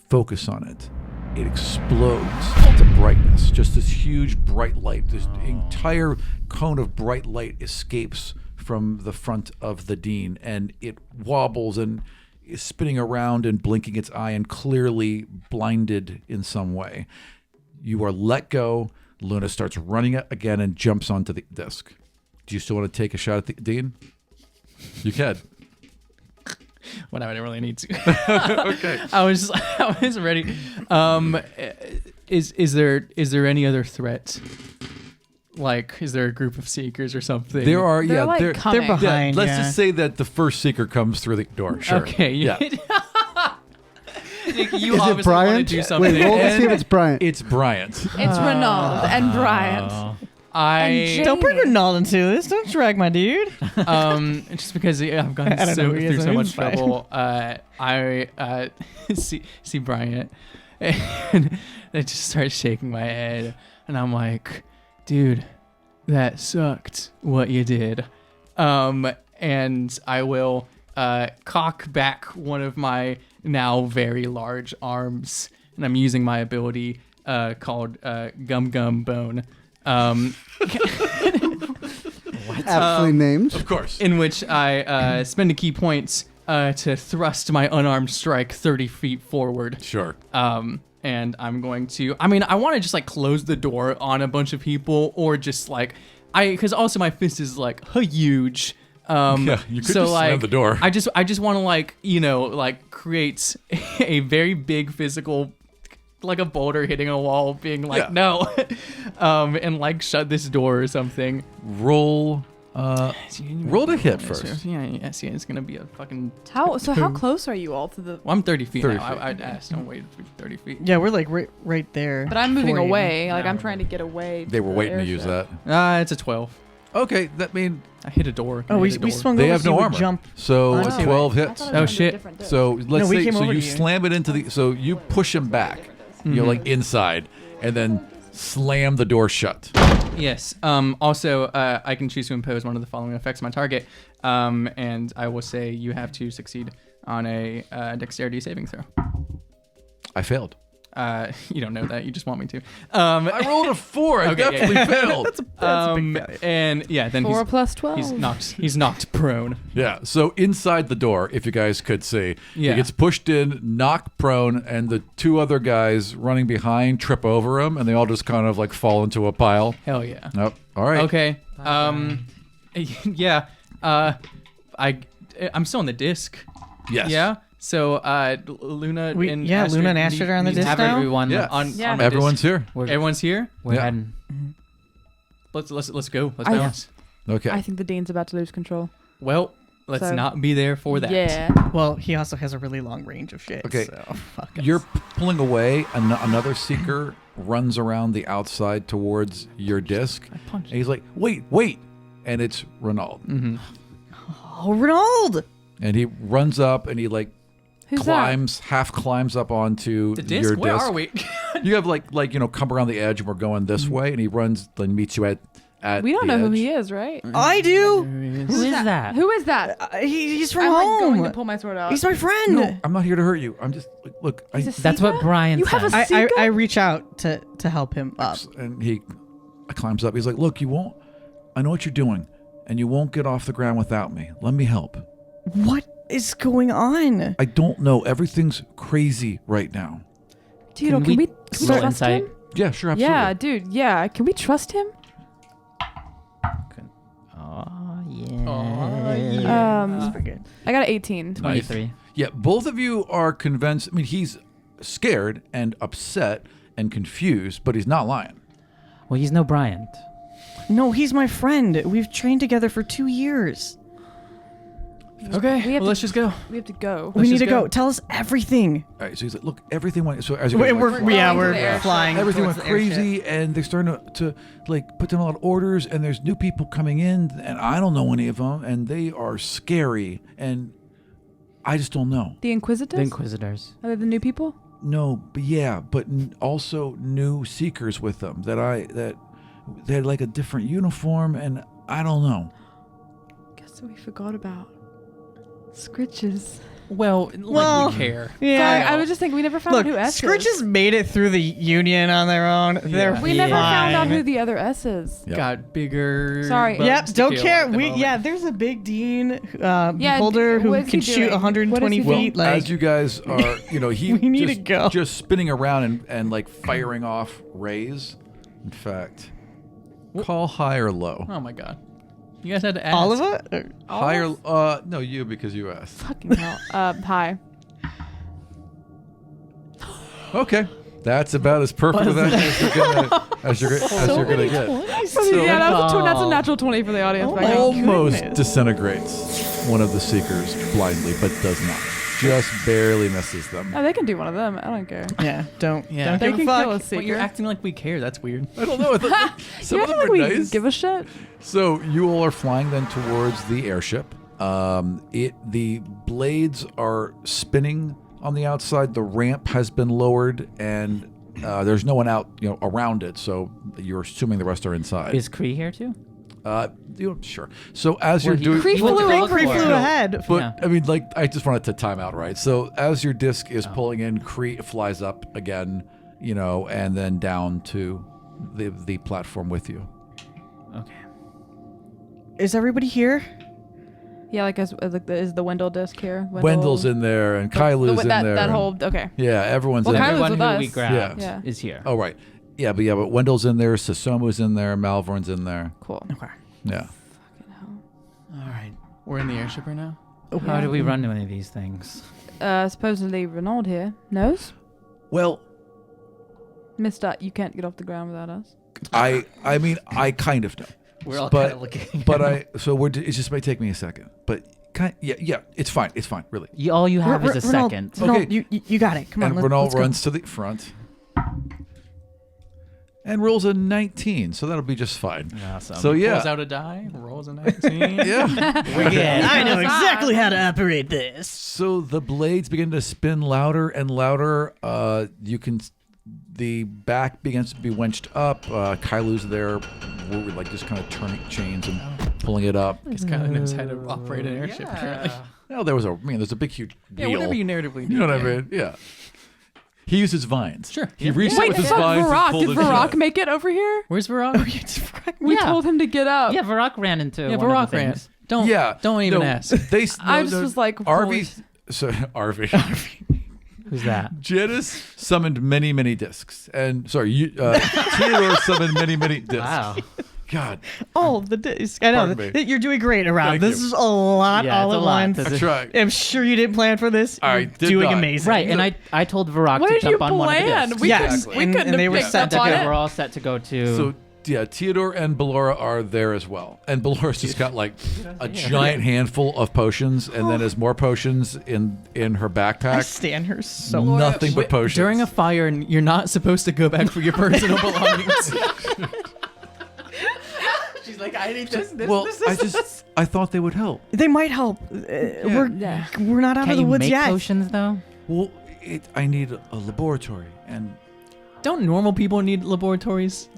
focus on it. It explodes into brightness. Just this huge bright light. This entire cone of bright light escapes from the front of the dean, and it wobbles and is spinning around and blinking its eye and clearly blinded in some way. You are let go. Luna starts running again and jumps onto the disc. Do you still want to take a shot at the dean? You can. When I don't really need to. Okay. I was ready. Is there any other threat? Like, is there a group of seekers or something? There are, They're yeah. like They're coming. They're behind. let's yeah. just say that the first seeker comes through the door. Sure. Okay. Yeah. Nick, you Is it obviously want to Bryant? do something. Wait, roll to see if And- it's Bryant. It's Bryant. It's Renaud and Bryant. I Don't bring Ronaldo into this. Don't drag my dude. just because I've gone I don't know who he is, through so so much he's fine. trouble. I see Bryant, and I just start shaking my head. and I'm like, dude, that sucked what you did. And I will cock back one of my now very large arms, and I'm using my ability called Gum Gum Bone. Aptly named. Of course. In which I spend a key point to thrust my unarmed strike 30 feet forward. Sure. And I'm going to, I want to just like close the door on a bunch of people, or just like, because also my fist is like huge. Yeah, you could just slam the door. I just want to like create a very big physical, like a boulder hitting a wall, being like, no, and like shut this door or something. Roll to hit first. Yeah, it's gonna be a fucking. How close are you all to the? Well, I'm 30 feet 30 now. feet. I'd ask, don't wait 30 feet. Yeah, we're like right there. But I'm moving for you. away. Like I'm trying to get away. They were to the waiting to use airship. that. It's a 12. Okay, that mean I hit a door. Oh, I we hit a door. swung they over have so you no would armor. jump. So onto a it. 12 I hits. thought it was Oh, a shit. different disc. So let's we say came so over you to you. slam it into the so you push him back. You're like inside, and then slam the door shut. Yes. Also, I can choose to impose one of the following effects on my target, and I will say you have to succeed on a dexterity saving throw. I failed. You don't know that. You just want me to. I rolled a 4. I Okay, yeah, definitely yeah. failed. That's a big failure. And yeah, then 4 plus 12. he's knocked prone. Yeah. So inside the door, if you guys could see, Yeah. he gets pushed in, knocked prone, and the 2 other guys running behind trip over him, and they all just kind of like fall into a pile. Hell yeah. Nope. All right. Okay. Yeah. I'm still on the disc. Yes. Yeah. So Luna We- and yeah, Astrid Luna and Astrid are on the need to disc have now? everyone. Yeah. On my Everyone's disc. here. We're, Everyone's here. we're Yeah. heading. Let's go. Let's I- bounce. Okay. I think the Dean's about to lose control. Well, let's So- not be there for that. Yeah. Well, he also has a really long range of shit. Okay. So, fuck us. You're pulling away. Another seeker runs around the outside towards your disc. I punched. And he's like, wait. And it's Renaud. Mm-hmm. Oh, Ronald! And he runs up and he like Who's half climbs up onto The disc. your Where disc. are we? You have like come around the edge and we're going this way, and he runs then meets you at that? We don't the know who edge. he is, right? I do! Who is that? Who is that? He's from I'm like, home. going to pull my sword out. He's my friend. No, I'm not here to hurt you. I'm just look. He's a That's seeker? what Brian You have said. a I seeker? I reach out to help him up. and he climbs up. He's like, look, you won't. I know what you're doing, and you won't get off the ground without me. Let me help. What is going on? I don't know. Everything's crazy right now. Dude, Can can we we roll trust insight? him? Yeah, sure, absolutely. Yeah, dude. Yeah. Can we trust him? Oh, yeah. I got an 18. 23. Yeah, both of you are convinced. I mean, he's scared and upset and confused, but he's not lying. Well, he's no Bryant. No, he's my friend. We've trained together for 2 years. Okay. We have Well, let's to- just go. We have to go. We need just to go. go. Tell us everything. All right, so he's like, look, everything went. So as you We're, guys, like, we're the airship. flying. everything towards went the airship. crazy, and they're starting to like put down a lot of orders, and there's new people coming in, and I don't know any of them, and they are scary, and I just don't know. The Inquisitors? The Inquisitors. Are they the new people? No, but yeah, but also new seekers with them that they had like a different uniform, and I don't know. Guess what we forgot about? Scritches. Well, Well, we care. Yeah. Sorry, I was just thinking we never found Look, out who S Scritches is. made it through the Union on their own. They're We never found out fine. who the other S is. Yep. Got bigger. Sorry. bugs Yep, to don't kill care. at the moment. There's a big Dean Yeah, beholder who what is he can shoot doing? 120 What is he feet. Well, Like, as you guys are, he We need just, to go. just spinning around and like firing off rays. In fact, call high or low. Oh my god. You guys had to ask. all of it? Higher, no, you because you asked. Fucking hell. Hi. Okay, that's about as perfect of that as you're gonna get. Yeah, that's a natural 20 for the audience. Oh back my then. Almost goodness. disintegrates one of the seekers blindly, but does not. Just barely misses them. Oh, they can do one of them. I don't care. Yeah, don't Yeah. They give a can fuck. kill a Well, seeker. you're acting like we care. That's weird. I don't know. I thought some you of acting them like are we nice. give a shit? So you all are flying then towards the airship. The blades are spinning on the outside. The ramp has been lowered, and There's no one out, around it, so you're assuming the rest are inside. Is Kree here too? Sure. So as you're doing, Kree flew ahead. but Yeah. I mean, I just wanted to time out, right? So as your disc is pulling in, Kree flies up again, and then down to the platform with you. Okay. Is everybody here? Yeah, like is the Wendell disc here? Wendell's in there, and Kailu's in there. That whole okay. Yeah, everyone's Well, in Kailu's there. with Everyone who we us. grabbed Yeah. is here. Oh, right. But Wendell's in there, Sasomu's in there, Malvorn's in there. Cool. Okay. Yeah. All right. We're in the airship right now. How do we run to any of these things? Supposedly Renaud here knows. Well, Mister, you can't get off the ground without us. I mean, I kind of know. We're all But- kind of looking. It just might take me a second. But it's fine. It's fine, really. All you have is a Renaud, second. Renaud, Okay. you got it. Come on, And let's Renaud go. runs to the front and rolls a 19, so that'll be just fine. Awesome. So Pulls out a die, rolls a 19. yeah. I know exactly how to operate this. So the blades begin to spin louder and louder. The back begins to be winched up. Kailu's there, we're just kind of turning chains and pulling it up. This guy knows how to operate an airship, apparently. Well, there's a big, huge Yeah, wheel. whatever you narratively do. You know what I mean? Yeah. He uses vines. Sure. He reached out Wait, with his fuck vines and Varrock. pulled Did it Varrock shut. make it over here? Where's Varrock? We Yeah. told him to get up. Yeah, Varrock ran into Yeah, one Varrock of the ran. things. Don't even ask. I just was like, holy RV. So RV. Who's that? Janice summoned many, many discs, and Theodore summoned many, many discs. Wow. God, All of the days. I know. Pardon me. You're doing great around. Thank This you. is a lot Yeah, all it's at a lot. once. That's I tried. I'm sure you didn't plan for this. I You're did doing not. amazing. Right, and I told Varrock What to did you jump on one of the plan? discs. We Yes, couldn't, we and couldn't they have were picked set up to on go. it. We're all set to go to. So Theodore and Ballora are there as well, and Ballora's just got like a giant handful of potions, and then has more potions in her I backpack. stand her so Nothing much. but potions. During a fire, and you're not supposed to go back for your personal belongings. She's like, I need this. I thought they would help. They might help. We're not out Can of the you woods make yet. potions though? Well, I need a laboratory, and Don't normal people need laboratories?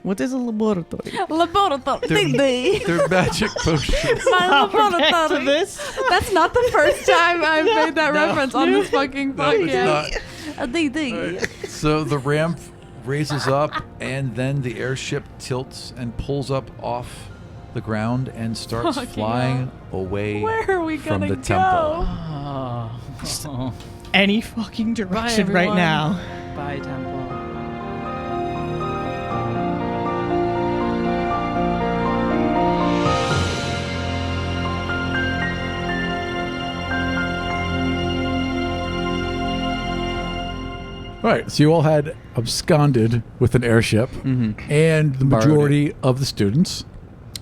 What is a laboratory? Laboratory. they're magic potions. My Back to laboratory. this. That's not the first time I've made that reference on this fucking No, it's podcast. not. DD. So the ramp raises up, and then the airship tilts and pulls up off the ground and starts Fucking flying away Where are we from gonna the temple. Oh. Any fucking direction right everyone. now. Bye, temple. Right, so you all had absconded with an airship, and the Borrowed majority of the students,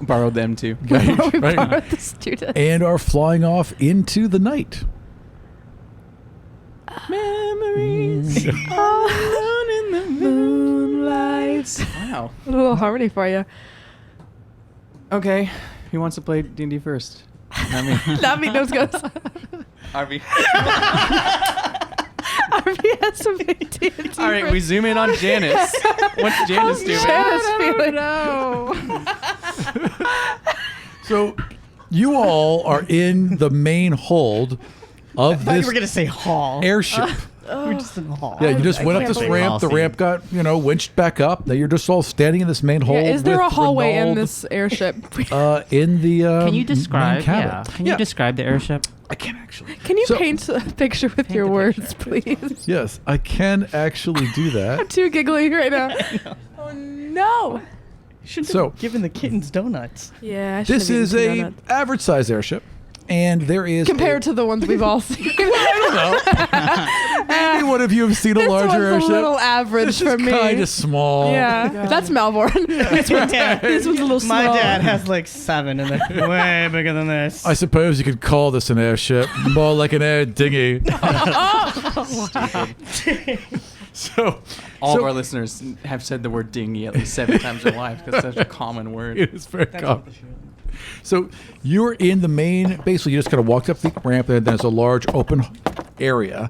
Borrowed them too. right, We right, borrowed the student. and are flying off into the night. Memories alone in the moonlight. Wow. A little harmony for you. Okay. Who wants to play D&D first? I mean, Not me, those goes. Harvey. RV has some big D&D. All right, we zoom in on Janice. What's Janice doing? Janice feeling? No. So you all are in the main hold I of thought you this were going to say hall. airship. We're just in the hall. Yeah, you just went up can't this believe ramp. The Halsey. ramp got, winched back up. Now you're just all standing in this main hold. Yeah, is there with a hallway in Renaud, this airship? in the Can you main describe? cabin. Yeah. Can you describe the airship? I can actually. Can you So- paint a picture with Paint your the words, picture. please? Yes, I can actually do I'm that. too giggly right now. Oh no. Should have So- given the kittens donuts. Yeah, I This should've is eaten a donuts. average size airship, and there is Compared to the ones we've all seen. maybe one of you have seen a This larger one's airship. a little average This for is me. kind of small. Yeah, that's Malborn. this one's a little small. My dad has like 7 and they're way bigger than this. I suppose you could call this an airship, more like an air dinghy. So All so of our listeners have said the word dinghy at least 7 times in their life because it's such a common word. it is very common. So you're in the main. Basically, you just kind of walked up the ramp, and there's a large open area.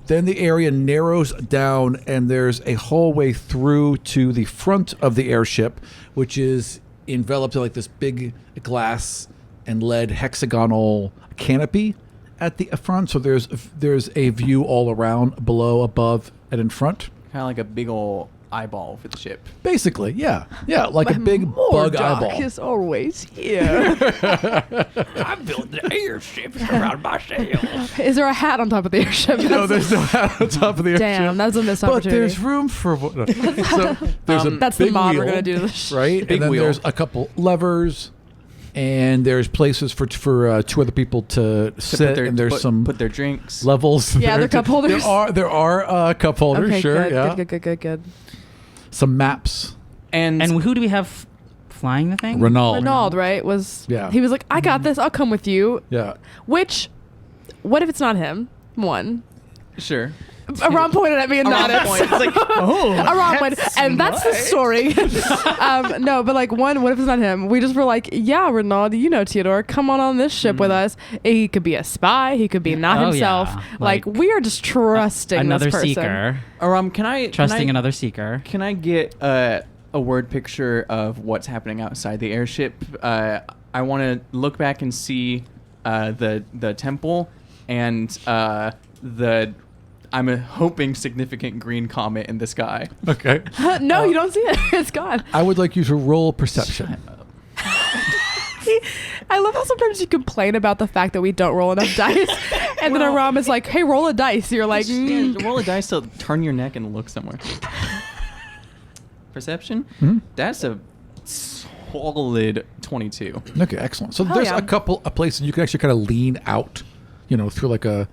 Then the area narrows down, and there's a hallway through to the front of the airship, which is enveloped in like this big glass and lead hexagonal canopy at the front. So there's a view all around, below, above, and in front. Kind of like a big old eyeball for the ship. Basically, yeah, like a big bug eyeball. is always here. I'm building the airship around myself. Is there a hat on top of the airship? No, there's no hat on top of the airship. Damn, that's a missed But opportunity. there's room for so there's a That's the big mod wheel, we're gonna do this. right? Big And then wheel. there's a couple levers, and there's places for two other people to sit, and there's some put their drinks. levels. Yeah, there they're cup to- holders. There are cup holders, Okay, sure, good, yeah. good. Some maps. And who do we have flying the thing? Renault. Right? Was Yeah. He was like, I got this. I'll come with you. Yeah. Which, what if it's not him? One. sure. Aram pointed at me and nodded. It's like, oh, Aram went, and that's the story. No, but like what if it's not him? We just were like, yeah, Renaud, you know Theodore, come on this ship with us. He could be a spy. He could be not Oh, himself. yeah. Like, Like, we are just trusting Another this person. seeker. Trusting Another seeker. Can I get a word picture of what's happening outside the airship? I want to look back and see the temple and the I'm hoping significant green comet in the sky. Okay. No, you don't see it. It's gone. I would like you to roll perception. I love how sometimes you complain about the fact that we don't roll enough dice, and then Aram is like, "Hey, roll a dice." You're like, Yeah, roll a dice to turn your neck and look somewhere. Perception? Hmm? That's a solid 22. Okay, excellent. So Hell there's yeah. a couple of places you can actually kind of lean out, through like a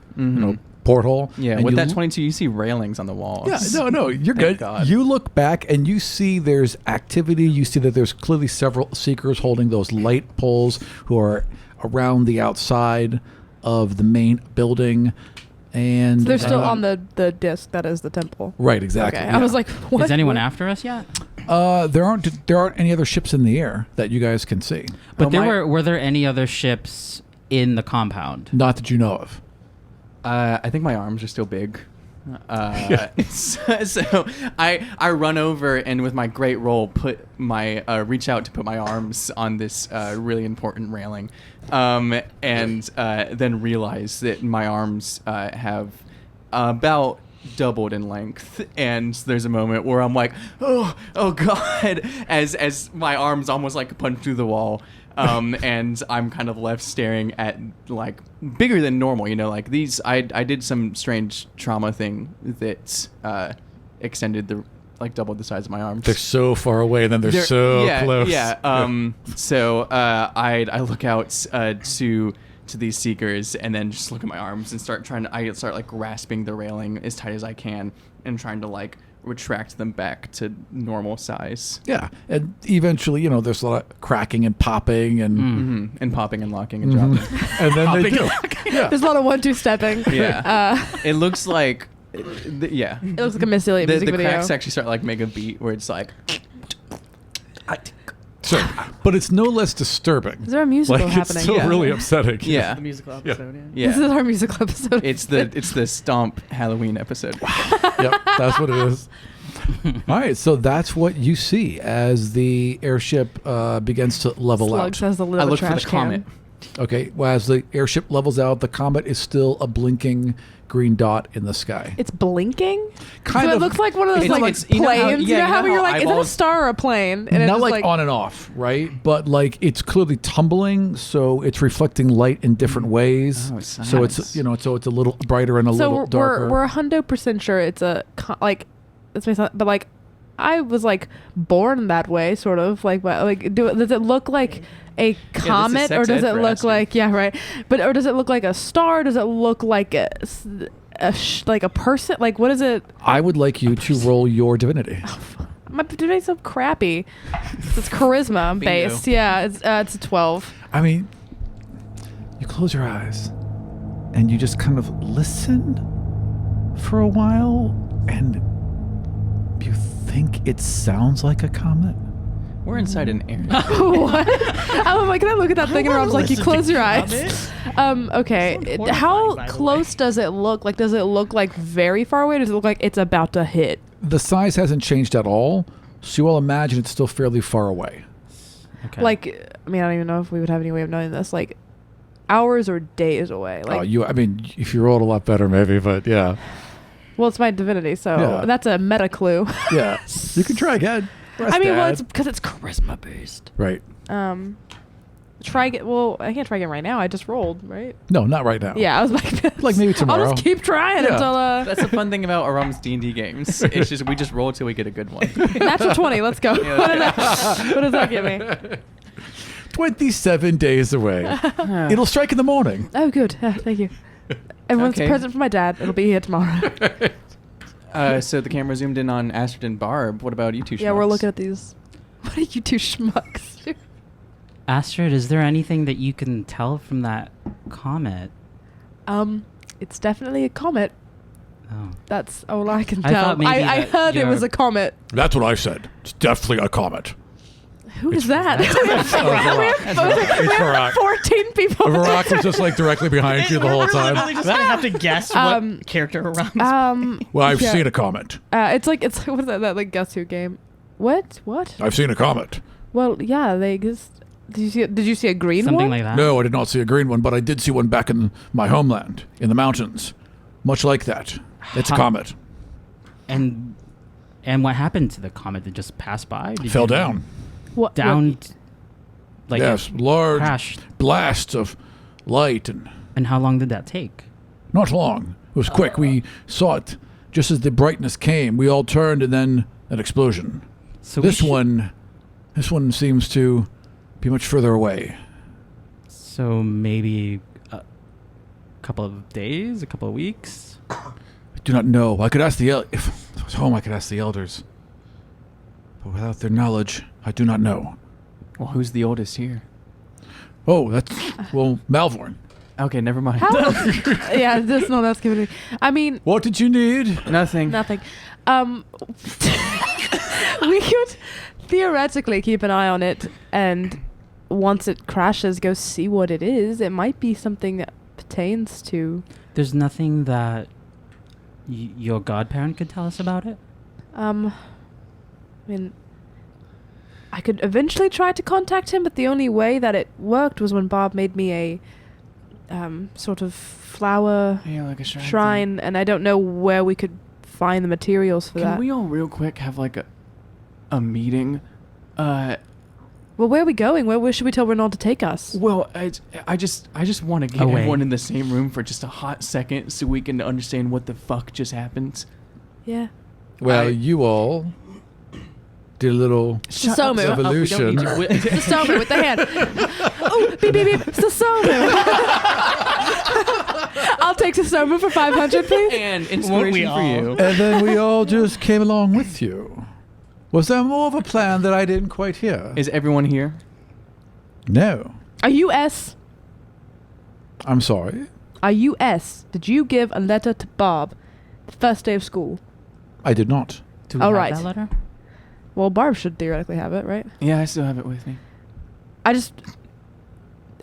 porthole. Yeah, and with you that 22, you see railings on the walls. Yeah, no, you're Thank good. God. You look back and you see there's activity. You see that there's clearly several seekers holding those light poles who are around the outside of the main building. And so they're still on the disc that is the temple. Right, exactly. Okay, yeah. I was like, what? Is anyone What? after us yet? There aren't any other ships in the air that you guys can see. But Oh, were there any other ships in the compound? Not that you know of. I think my arms are still big. So I run over and with my great roll reach out to put my arms on this really important railing, and then realize that my arms have about doubled in length, and there's a moment where I'm like, oh god, as my arms almost like punch through the wall. And I'm kind of left staring at like bigger than normal, like these. I did some strange trauma thing that extended doubled the size of my arms. They're so far away, and then they're so close. Yeah. So I look out to these seekers, and then just look at my arms and start like grasping the railing as tight as I can, and trying to like retract them back to normal size. Yeah, and eventually, there's a lot of cracking and popping and And popping and locking and dropping. and then they do. Yeah. There's a lot of 1-2 stepping. Yeah. It looks like, yeah. It looks like a Missy Elliott music The video. cracks actually start like make a beat where it's like. So, but it's no less disturbing. Is there a musical Like, happening? it's still Yeah. really upsetting. Yeah. The musical episode. Yeah. This is our musical episode. It's the Stomp Halloween episode. Yep, that's what it is. All right, so that's what you see as the airship begins to level Slug out. says the lid I of a look for the trash comet. can. Okay, well, as the airship levels out, the comet is still a blinking green dot in the sky. It's blinking. Kind so of. it looks like one of those It's like like- you know how- planes. yeah, you know how you're like, is that a eyeballs- star or a plane? And Not it's like on and off, right? But like it's clearly tumbling, so it's reflecting light in different ways. Oh, so it's science. so it's a little brighter and a So little darker. we're 100% sure it's a like it's based on, but like I was like born that way, sort of like what like does it look like a comet or sex does ed it for look asking. like or does it look like a star? Does it look like like a person? Like what is it? I would like you to roll your divinity. My today's so crappy. It's charisma based. Yeah, it's a 12. I mean, you close your eyes and you just kind of listen for a while, and you think it sounds like a comet, We're inside an airship. What? I'm like, can I look at that thing? And Rob's like, you close your eyes. Okay. Sounds horrifying, How by the close way. does it look? Like, does it look like very far away? Or does it look like it's about to hit? The size hasn't changed at all, so you all imagine it's still fairly far away. Okay. Like, I mean, I don't even know if we would have any way of knowing this. Like, hours or days away. Like, I mean, if you rolled a lot better, maybe, but yeah. well, it's my divinity, so Yeah. that's a meta clue. Yeah. You can try again. I mean, well, it's because it's charisma based. Right. Try again. Well, I can't try again right now. I just rolled, right? No, not right now. Yeah, I was like, Like maybe tomorrow. I'll just keep trying Yeah. until That's the fun thing about Aram's D&D games. It's just we just roll till we get a good one. natural 20. Let's go. What does that give me? 27 days away. It'll strike in the morning. Oh, good. Thank you. Everyone's Okay. present for my dad. It'll be here tomorrow. So the camera zoomed in on Astrid and Barb. What about you two? Yeah, we're schmucks? looking at these. What are you two schmucks? Astrid, is there anything that you can tell from that comet? It's definitely a comet. Oh. That's all I can I tell. thought maybe I that heard it you're- was a comet. That's what I said. It's definitely a comet. Who is that? we It's have 14 people. Varrock was just like directly behind you the whole time. Really just have to guess what character around. Well, I've yeah. seen a comet. It's what is that like Guess Who game? What? I've seen a comet. Well, yeah, they exist. Did you see a green Something one? like that? No, I did not see a green one, but I did see one back in my homeland, in the mountains. Much like that. It's a How- comet. And what happened to the comet that just passed by? Did Fell you- down. What? Down. Like Yes, it large crashed. blasts of light, and And how long did that take? not long. It was quick. We saw it just as the brightness came. We all turned, and then an explosion. So we This one seems to be much further away. So maybe a couple of days, a couple of weeks. I do not know. I could ask if I was home, I could ask the elders. But without their knowledge, I do not know. Well, who's the oldest here? Oh, well, Malvorn. Okay, never mind. Yeah, that's giving me. I mean, What did you need? Nothing. nothing. We could theoretically keep an eye on it, and once it crashes, go see what it is. It might be something that pertains to. There's nothing that your godparent could tell us about it? I mean, I could eventually try to contact him, but the only way that it worked was when Bob made me a sort of flower Yeah, like a shrine. shrine, and I don't know where we could find the materials for Can that. we all real quick have like a meeting? Well, where are we going? Where should we tell Renaud to take us? Well, I just want to get Away. everyone in the same room for just a hot second so we can understand what the fuck just happened. Yeah. Well, you all did a little Sasomu. evolution. Sasomu with the hand. Oh, beep, beep, beep. Sasomu. I'll take Sasomu for 500, please. And inspiration for you. And then we all just came along with you. Was there more of a plan that I didn't quite hear? Is everyone here? No. Are you S? I'm sorry. Are you S? Did you give a letter to Bob the first day of school? I did not. Do we All have right. that letter? Well, Barb should theoretically have it, right? Yeah, I still have it with me.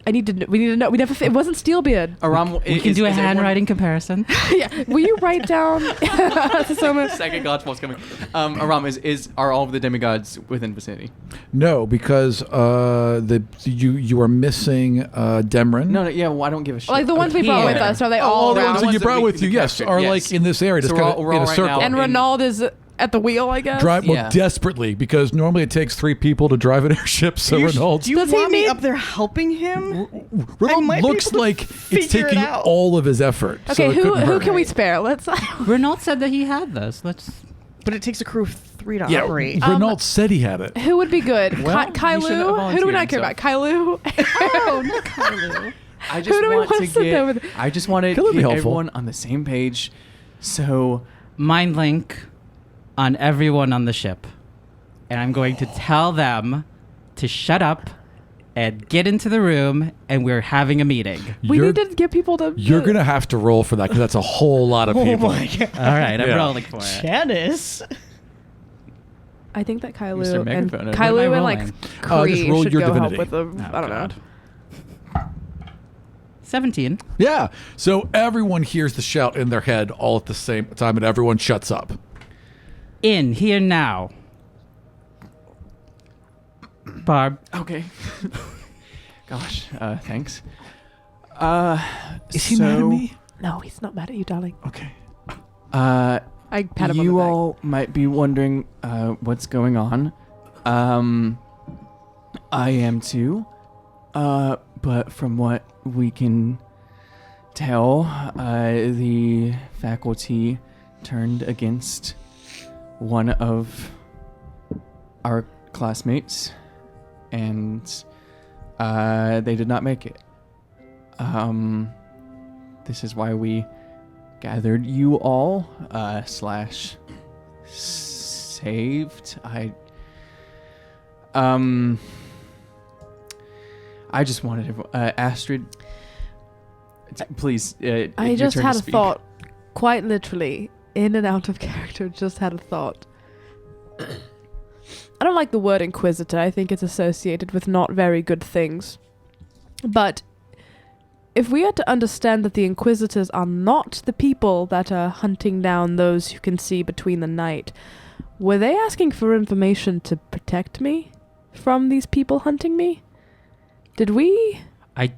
We need to know. It wasn't Steelbeard. Aram, We can do a handwriting comparison. Yeah. Will you write down Sasomu? Second Godsfall's coming. Aram, are all of the demigods within vicinity? No, because you are missing Demrin. No, yeah, well, I don't give a shit. Like the ones we brought with Here. us, are they All all the around? ones that you ones that brought we with you, can yes, capture, are yes. like in this area. So just we're kind all- of we're in all a right circle. now And in- Renaud is at the wheel, I guess. Drive well Yeah. desperately because normally it takes 3 people to drive an airship. So Renault's Do you Does he want me need- up there helping him? Renault might be looks able to like it's figure it taking out. all of his effort. Okay, so it who couldn't hurt. can we spare? Let's. Renault said that he had this. Let's. But it takes a crew of 3 to Yeah, operate. Renault said he had it. Who would be good? Well, he shouldn't have Kailu? Who do we not volunteered care about? himself. Kailu? Oh, not Kylo. I just Who do we want wanna to sit there get. with? I just want to Could it be get helpful? everyone on the same page. So Mind link on everyone on the ship. And I'm going to tell them to shut up and get into the room, and we're having a meeting. We You're- need to get people to. You're going to have to roll for that because that's a whole lot of Oh people. my god. All right, I'm Yeah. rolling for it. Janice. I think that Kailu Mr. and Megaphone, What am I Kailu and like rolling? Kree just roll should your go help divinity. with the. Oh, I don't know. God. 17. Yeah. So everyone hears the shout in their head all at the same time, and everyone shuts up. In here now. Barb. Okay. Gosh, thanks. Is he mad at me? No, he's not mad at you, darling. Okay. I pat him on the You back. all might be wondering what's going on. I am too. But from what we can tell, the faculty turned against one of our classmates, and they did not make it. This is why we gathered you all, slash saved. I just wanted to, Astrid, please, I your just turn to had a speak. thought, quite literally, in and out of character, just had a thought. I don't like the word Inquisitor. I think it's associated with not very good things. But if we are to understand that the Inquisitors are not the people that are hunting down those who can see between the night, were they asking for information to protect me from these people hunting me? Did we I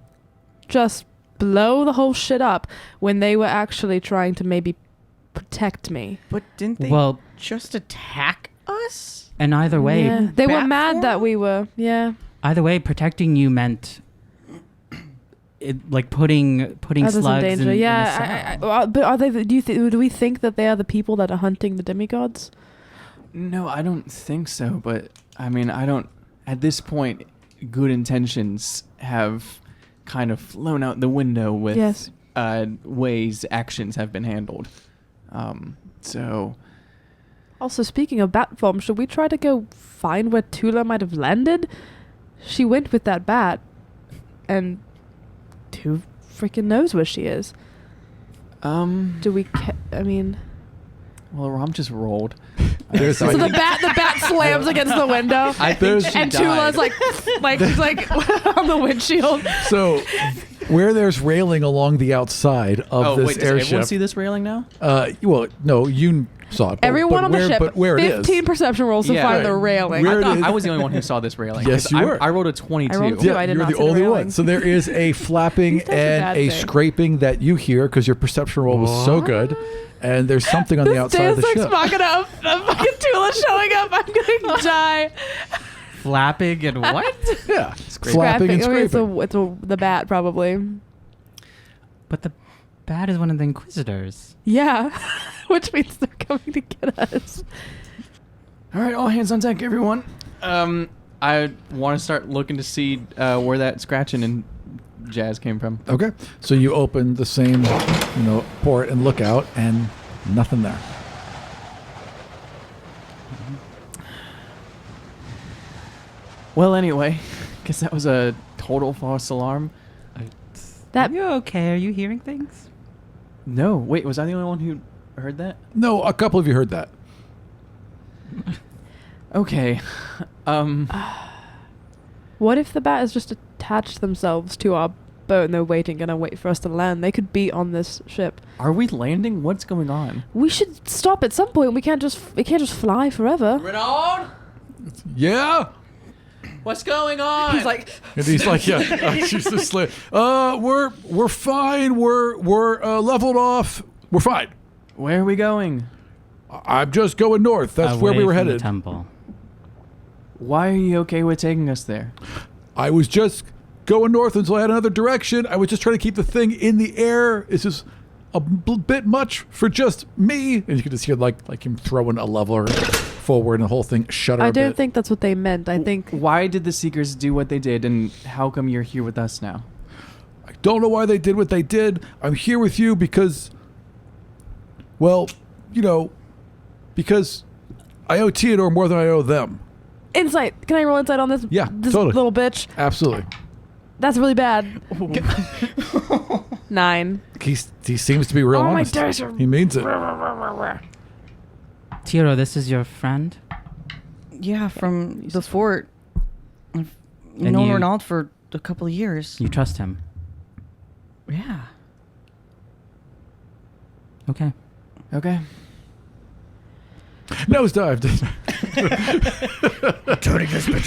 just blow the whole shit up when they were actually trying to maybe protect me? But didn't they well, just attack us? and either way, Yeah. They were bat mad form? that we were, either way, protecting you meant like putting others in slugs danger. in Yeah, a cell. but are they? Do we think that they are the people that are hunting the demigods? No, I don't think so, but I mean, I don't, at this point, good intentions have kind of flown out the window with Yes. ways actions have been handled. So, Also, speaking of bat form, should we try to go find where Tula might have landed? She went with that bat, and who freaking knows where she is? Do we? I mean, well, Rom just rolled. There's so the bat slams against the window, I think she and died. Tula's like she's like on the windshield. So where there's railing along the outside of this wait, does everyone airship. see this railing now? Well, no, you saw it. but- Everyone but on the where, ship. but where it is. 15 perception rolls to Yeah. find Right. the railing. Where I it thought is- I was the only one who saw this railing. Yes, 'cause you I, were. I rolled a 22. I rolled two. Yeah, I did you're not the see the only one. railing. So there is a flapping These guys are and bad a things. scraping that you hear because your perception roll was so good, and there's something on the outside of the Deus Ex ship. Machina of fucking Tula showing up. I'm gonna die. Flapping and what? Yeah, flapping and Okay, scraping. it's the bat probably. But the bat is one of the Inquisitors. Yeah, which means they're coming to get us. All right, all hands on deck, everyone. I want to start looking to see where that scratching and jazz came from. Okay, so you open the same, port and look out, and nothing there. Well, anyway, guess that was a total false alarm. That Are you okay? Are you hearing things? No, wait, was I the only one who heard that? No, a couple of you heard that. Okay. what if the bat has just attached themselves to our boat and they're gonna wait for us to land? They could be on this ship. Are we landing? What's going on? We should stop at some point. It can't just fly forever. Renaud? Yeah. What's going on? He's like, And he's like, yeah, she's just like, we're fine. We're leveled off. We're fine. Where are we going? I'm just going north. That's where we Away were from the headed. temple. Why are you okay with taking us there? I was just going north until I had another direction. I was just trying to keep the thing in the air. It's just a bit much for just me. And you can just hear like him throwing a leveler forward and the whole thing shudder I a don't bit. think that's what they meant. I think Why did the Seekers do what they did, and how come you're here with us now? I don't know why they did what they did. I'm here with you because, well, because I owe Theodore more than I owe them. insight. Can I roll insight on this? Yeah, this totally. little bitch. Absolutely. That's really bad. 9. He seems to be real Oh, my honest. dice are- He means it. Tiro, this is your friend? Yeah, from use the this fort. I've And known you- Ronald for a couple of years. You trust him. Yeah. Okay. Okay. Nosedived.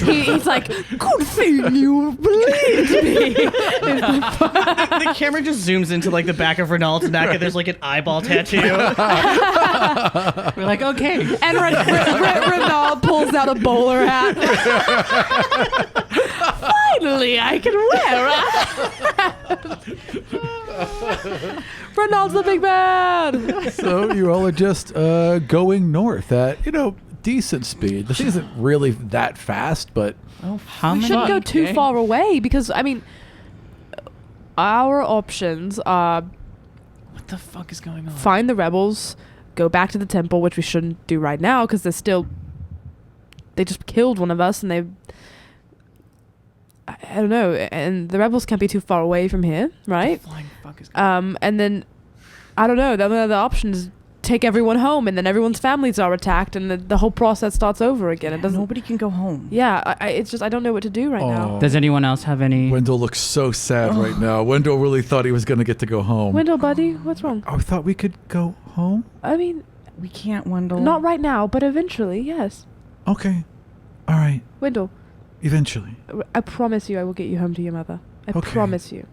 He's like, good thing you believed me. The camera just zooms into like the back of Ronald's neck, and there's like an eyeball tattoo. We're like, okay. And Ronald pulls out a bowler hat. Finally, I can wear it. Ronald's the big man. So you all are just going north at, decent speed. The thing isn't really that fast, but How We many? shouldn't go too Okay. far away because, I mean, our options are What the fuck is going on? find the rebels, go back to the temple, which we shouldn't do right now because they just killed one of us and I don't know, and the rebels can't be too far away from here, right? Flying fuck is going on? And then, I don't know, the other option is take everyone home and then everyone's families are attacked and the whole process starts over again. It doesn't, Nobody can go home. yeah, it's just, I don't know what to do right now. Does anyone else have any? Wendell looks so sad right now. Wendell really thought he was going to get to go home. Wendell, buddy, what's wrong? I thought we could go home? I mean, We can't, Wendell. not right now, but eventually, yes. Okay. All right. Wendell, Eventually. I promise you I will get you home to your mother. I Okay. promise you.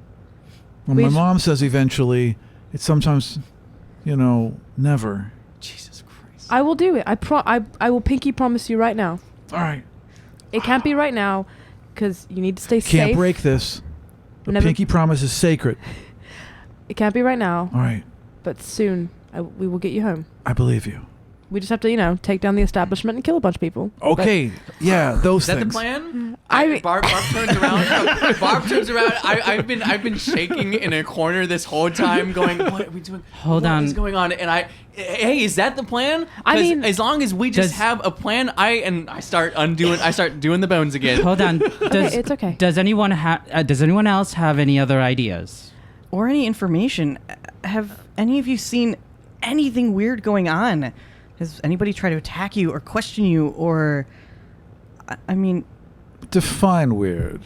When We my sh- mom says eventually, it's sometimes, never. Jesus Christ. I will do it. I will pinky promise you right now. All right. It can't be right now because you need to stay Can't safe. break this. The Never- pinky promise is sacred. It can't be right now, All right. but soon we will get you home. I believe you. We just have to, take down the establishment and kill a bunch of people. Okay. Yeah, those Is that things. the plan? I- Barb turns around. Barb turns around. I've been shaking in a corner this whole time, going, "What are we doing? Hold on. What is going on?" And hey, is that the plan? I 'Cause mean- as long as we just Does- have a plan, I start doing the bones again. Hold on. Does, it's okay. Does anyone else have any other ideas? Or any information. Have any of you seen anything weird going on? Has anybody tried to attack you or question you or... I mean... Define weird.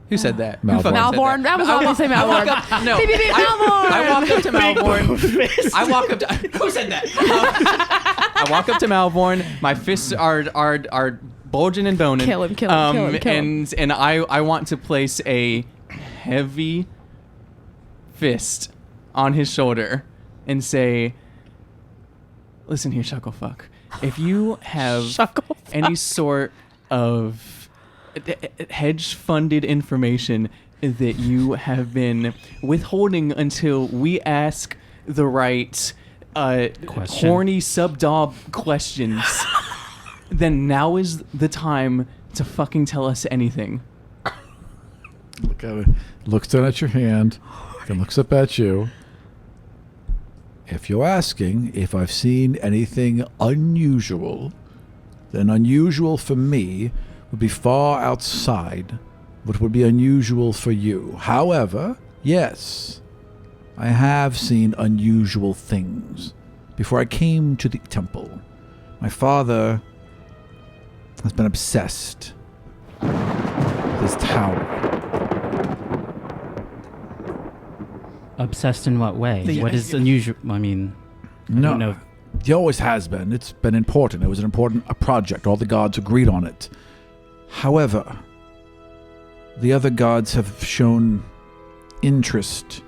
Who said that? Malborn. Who fucking said Malborn. That was obviously I walk Malborn. up, no, Beep, beep, beep, Malborn. I walk up to Malborn. I walk up to. Who said that? I walk up to Malborn. My fists are bulging and boning. Kill him, kill him, kill him, kill him. And I want to place a heavy fist on his shoulder and say, "Listen here, Shucklefuck. If you have Shucklefuck. any sort of hedge-funded information that you have been withholding until we ask the right Question. horny sub-dog questions, then now is the time to fucking tell us anything." Look at it. Looks down at your hand, then looks up at you. If you're asking if I've seen anything unusual, then unusual for me would be far outside what would be unusual for you. However, yes, I have seen unusual things. Before I came to the temple, my father has been obsessed with this tower. Obsessed in what way? The- What is unusual? I mean, I No, don't know. he always has been. It's been important. It was an important project. All the gods agreed on it. However, the other gods have shown interest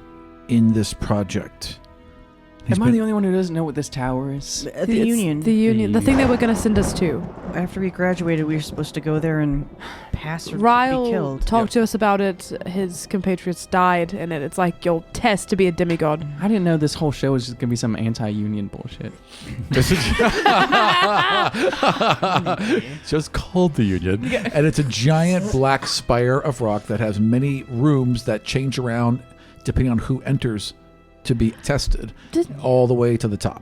in this project. He's Am I been- the only one who doesn't know what this tower is? The It's Union. The Union. The thing they were going to send us to. After we graduated, we were supposed to go there and pass or be Ryle killed. talked to us about it. His compatriots died in it. It's like your test to be a demigod. I didn't know this whole show was just gonna be some anti-union bullshit. This is it's just called the Union, and it's a giant black spire of rock that has many rooms that change around depending on who enters to be tested, all the way to the top.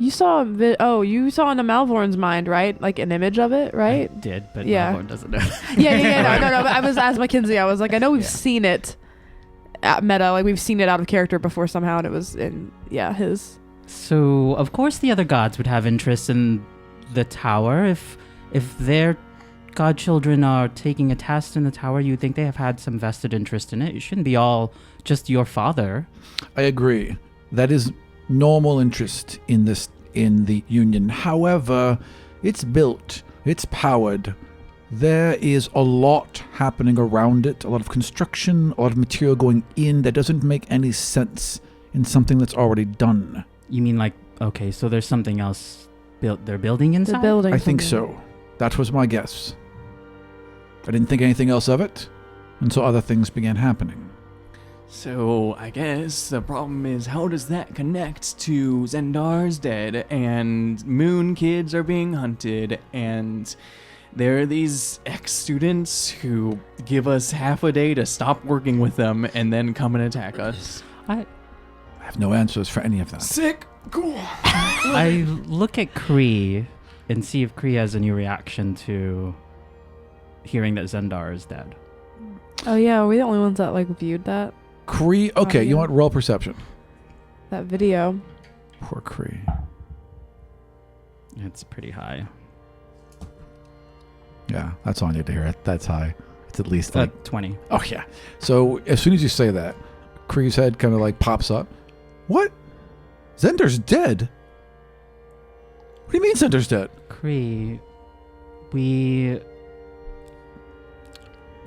You saw you saw in the Malvorn's mind, right? Like an image of it, right? Did, but Yeah. Malborn doesn't know. Yeah. No. But I was as Mackenzie. I was like, I know we've seen it at meta. Like we've seen it out of character before somehow, and it was in his. So, of course, the other gods would have interest in the tower if if their godchildren are taking a test in the tower, you think they have had some vested interest in it. It shouldn't be all just your father. I agree. That is normal interest in the Union. However, it's built, it's powered. There is a lot happening around it, a lot of construction, a lot of material going in that doesn't make any sense in something that's already done. You mean like, okay, so there's something else they're building inside? The building. I think so. That was my guess. I didn't think anything else of it until other things began happening. So I guess the problem is, how does that connect to Zendar's dead and Moon kids are being hunted, and there are these ex-students who give us half a day to stop working with them and then come and attack us. I have no answers for any of that. Sick. Cool. I look at Kree and see if Kree has any reaction to hearing that Zendar is dead. Oh yeah, are we the only ones that like viewed that Kree. Okay, you want roll perception? video? Poor Kree. It's pretty high. Yeah, that's all I need to hear. That's high. It's at least like 20. Oh, yeah. So as soon as you say that, Kree's head kind of like pops up. What? Zendar's dead? What do you mean Zendar's dead? Kree,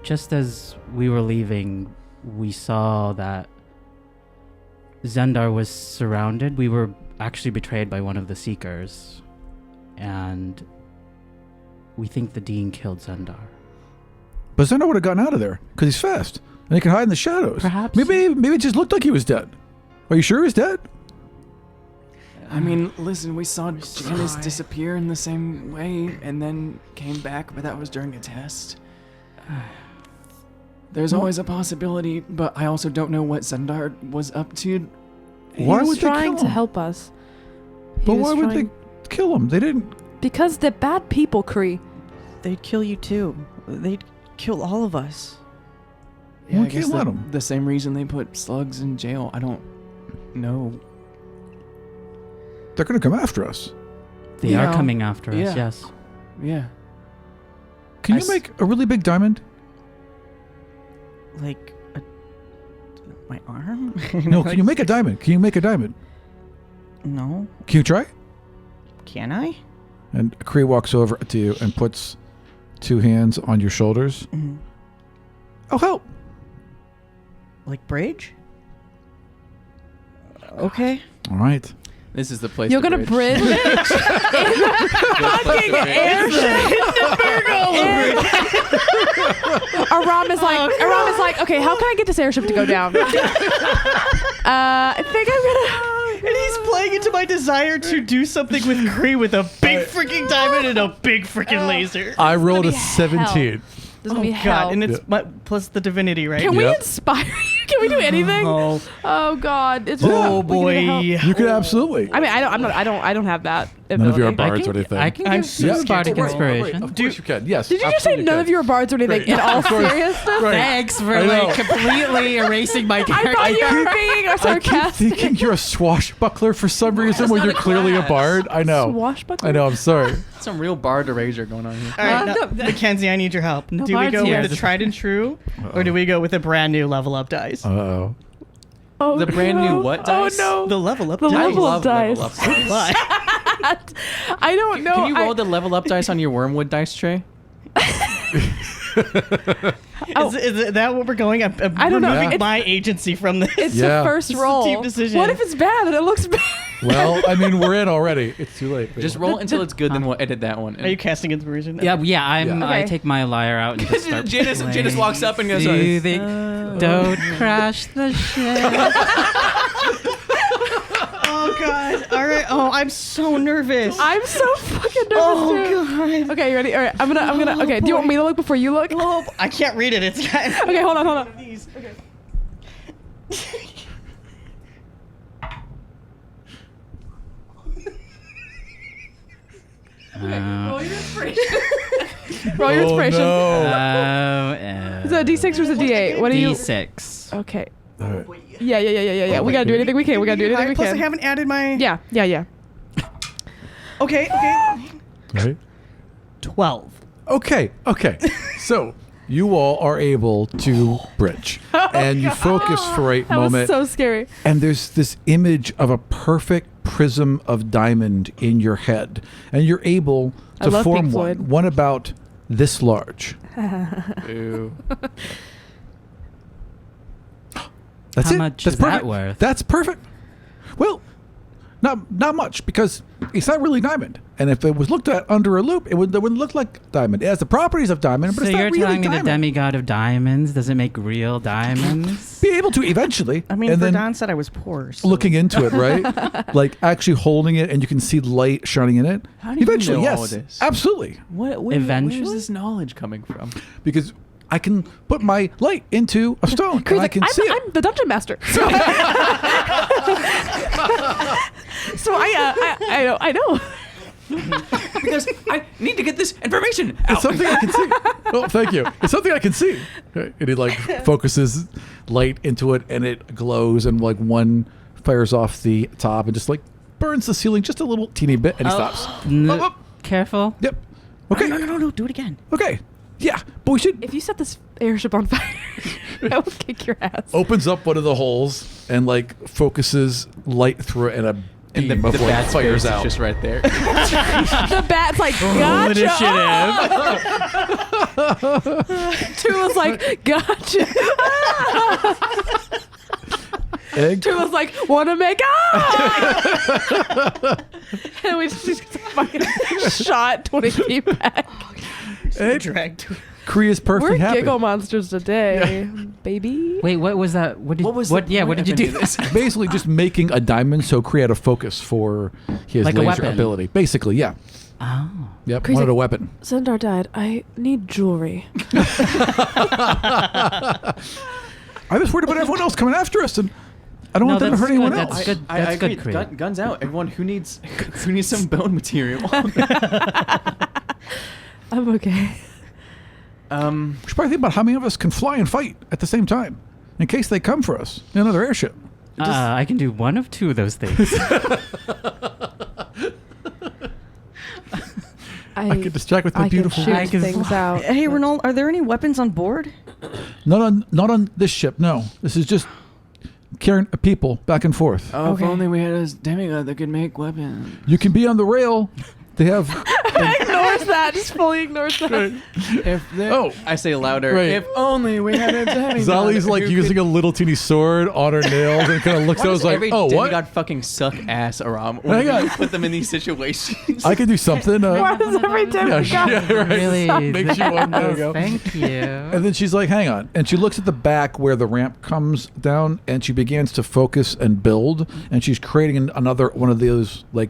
just as we were leaving, we saw that Zendar was surrounded. We were actually betrayed by one of the Seekers. And we think the Dean killed Zendar. But Zendar would have gotten out of there because he's fast and he can hide in the shadows. Perhaps. Maybe it just looked like he was dead. Are you sure he was dead? I mean, listen, we saw Janice disappear in the same way and then came back, but that was during a test. There's always a possibility, but I also don't know what Zendar was up to. Why He was would they kill trying to him? help us. He But was why would trying- they kill him? They didn't. Because they're bad people, Kree. They'd kill you too. They'd kill all of us. Yeah, Why I guess can't let 'em? the same reason they put slugs in jail. I don't know. They're going to come after us. They Yeah. are coming after us, Yeah. yes. Yeah. Can I you s- make a really big diamond? Like my arm? No, can you make a diamond? Can you make a diamond? No. Can you try? Can I? And Kree walks over to you and puts two hands on your shoulders. Mm. I'll help. Like bridge? Okay. All right. This is the place. You're to gonna bridge in the fucking airship. Aram is like, okay, how can I get this airship to go down? I think I'm gonna. And he's playing into my desire to do something with Kree with a big freaking diamond and a big freaking laser. I rolled a be hell. 17. This is gonna be God, hell. and it's plus the divinity, right? Can we Yep. inspire you? Can we do anything? Oh, Oh God! It's oh we need help. boy. You could absolutely. I mean, I don't have that. None of you are ability. bards or anything. I can I'm give so some scared bardic to roll. inspiration. Of course you can. Yes. Did you just say absolutely none can. of you are bards or anything? In all seriousness, Thanks for I know. like completely erasing my I character. thought you were being I keep sarcastic. thinking you're a swashbuckler for some reason when not you're a clearly a class. bard. I know. Swashbuckler? I know. I'm sorry. Some real bard erasure going on here. All right, no, Mackenzie, I need your help. No do we bards go here. with the tried and true, or do we go with a brand new level up dice? Uh-oh. Oh, The brand new what dice? Oh The level up The dice. level up dice. level up dice. Why? no! I don't know. Can you roll I- the level up dice on your wormwood dice tray? Is that what we're going? I'm I don't know. removing Yeah. my agency from this. It's Yeah. the first It's a roll. team decision. What if it's bad and it looks bad? Well, I mean, we're in already. It's too late. Just roll it until it's good, then we'll edit that one. Are you casting inspiration? Yeah, I Okay. take my lyre out and just start Janice playing. walks up and goes, Soothing. Don't crash the ship. Oh God! All right. Oh, I'm so nervous. I'm so fucking nervous. Oh too. God! Okay, you ready? All right, I'm gonna. Okay, do you want me to look before you look? Oh, I can't read it. It's got. Okay, hold on. These. Roll your inspiration. Roll your inspiration. Is it a D6 or is it a D8? What do you? D6. Okay. All right. Yeah. We gotta do anything we can. We gotta do anything we Plus, I can. haven't added my. Yeah. Okay. Right? 12. Okay. So you all are able to bridge, and you focus for a That moment. was so scary. And there's this image of a perfect prism of diamond in your head, and you're able I to love form Pink Floyd. one about this large. Ooh. That's How it. much That's is that perfect. worth? That's perfect. Well, not much, because it's not really diamond. And if it was looked at under a loop, it wouldn't look like diamond. It has the properties of diamond, but So it's not you're really telling me diamond. the demigod of diamonds doesn't make real diamonds? Be able to eventually. I mean, and then Verdun said I was poor. So. looking into it, right? Like actually holding it, and you can see light shining in it. How do you Eventually, know yes, all this? absolutely. Where's Eventually? this knowledge coming from? Because I can put my light into a stone, and Cree's I like, can see it. I'm the dungeon master. So I know. Because I need to get this information It's out. something I can see. Oh, thank you. It's something I can see. And he like focuses light into it, and it glows, and like one fires off the top and just like burns the ceiling just a little teeny bit, and he stops. Oh. Careful. Yep. Okay. No, do it again. Okay. Yeah, but we should. If you set this airship on fire, I will kick your ass. Opens up one of the holes and like focuses light through it, and a And beam of light bat's fires face is out. just right there. The bat's like, gotcha. Tula's like, gotcha. Egg. Tula's like, wanna make up? And we just fucking shot 20 feet back. Egg. Dragged. Kree is perfect. We're happy. giggle monsters today, baby. Wait, what was that? What did you do? Basically, just making a diamond so Kree had a focus for his Like a laser weapon. ability. Basically, yeah. Oh. Yep. Kree's Wanted a like- weapon. Zendar died. I need jewelry. I was worried about everyone else coming after us, and I don't want them to hurt anyone That's else. good. I That's good, agree. Kree. Guns out. Everyone who needs some bone material. I'm okay. We should probably think about how many of us can fly and fight at the same time, in case they come for us in another airship. I can do one of two of those things. I could distract with my I beautiful. can I shoot can things fly. out. Hey, Ronald, are there any weapons on board? Not on this ship. No, this is just carrying people back and forth. Oh, Okay. if only we had a demigod that could make weapons. You can be on the rail. They have. Ignores that. Just fully ignores that. If they, Oh. I say louder. Right. If only we had a demigod. Zali's like who using could, a little teeny sword on her nails and kind of looks Why at us does like, every "Oh, demigod what? fucking suck ass, Aram? When Hang on. you put them in these situations. I can do something." Why does every time yeah, we got yeah, right. Really? Makes you want to go. Thank you. And then she's like, "Hang on," and she looks at the back where the ramp comes down, and she begins to focus and build, and she's creating another one of those like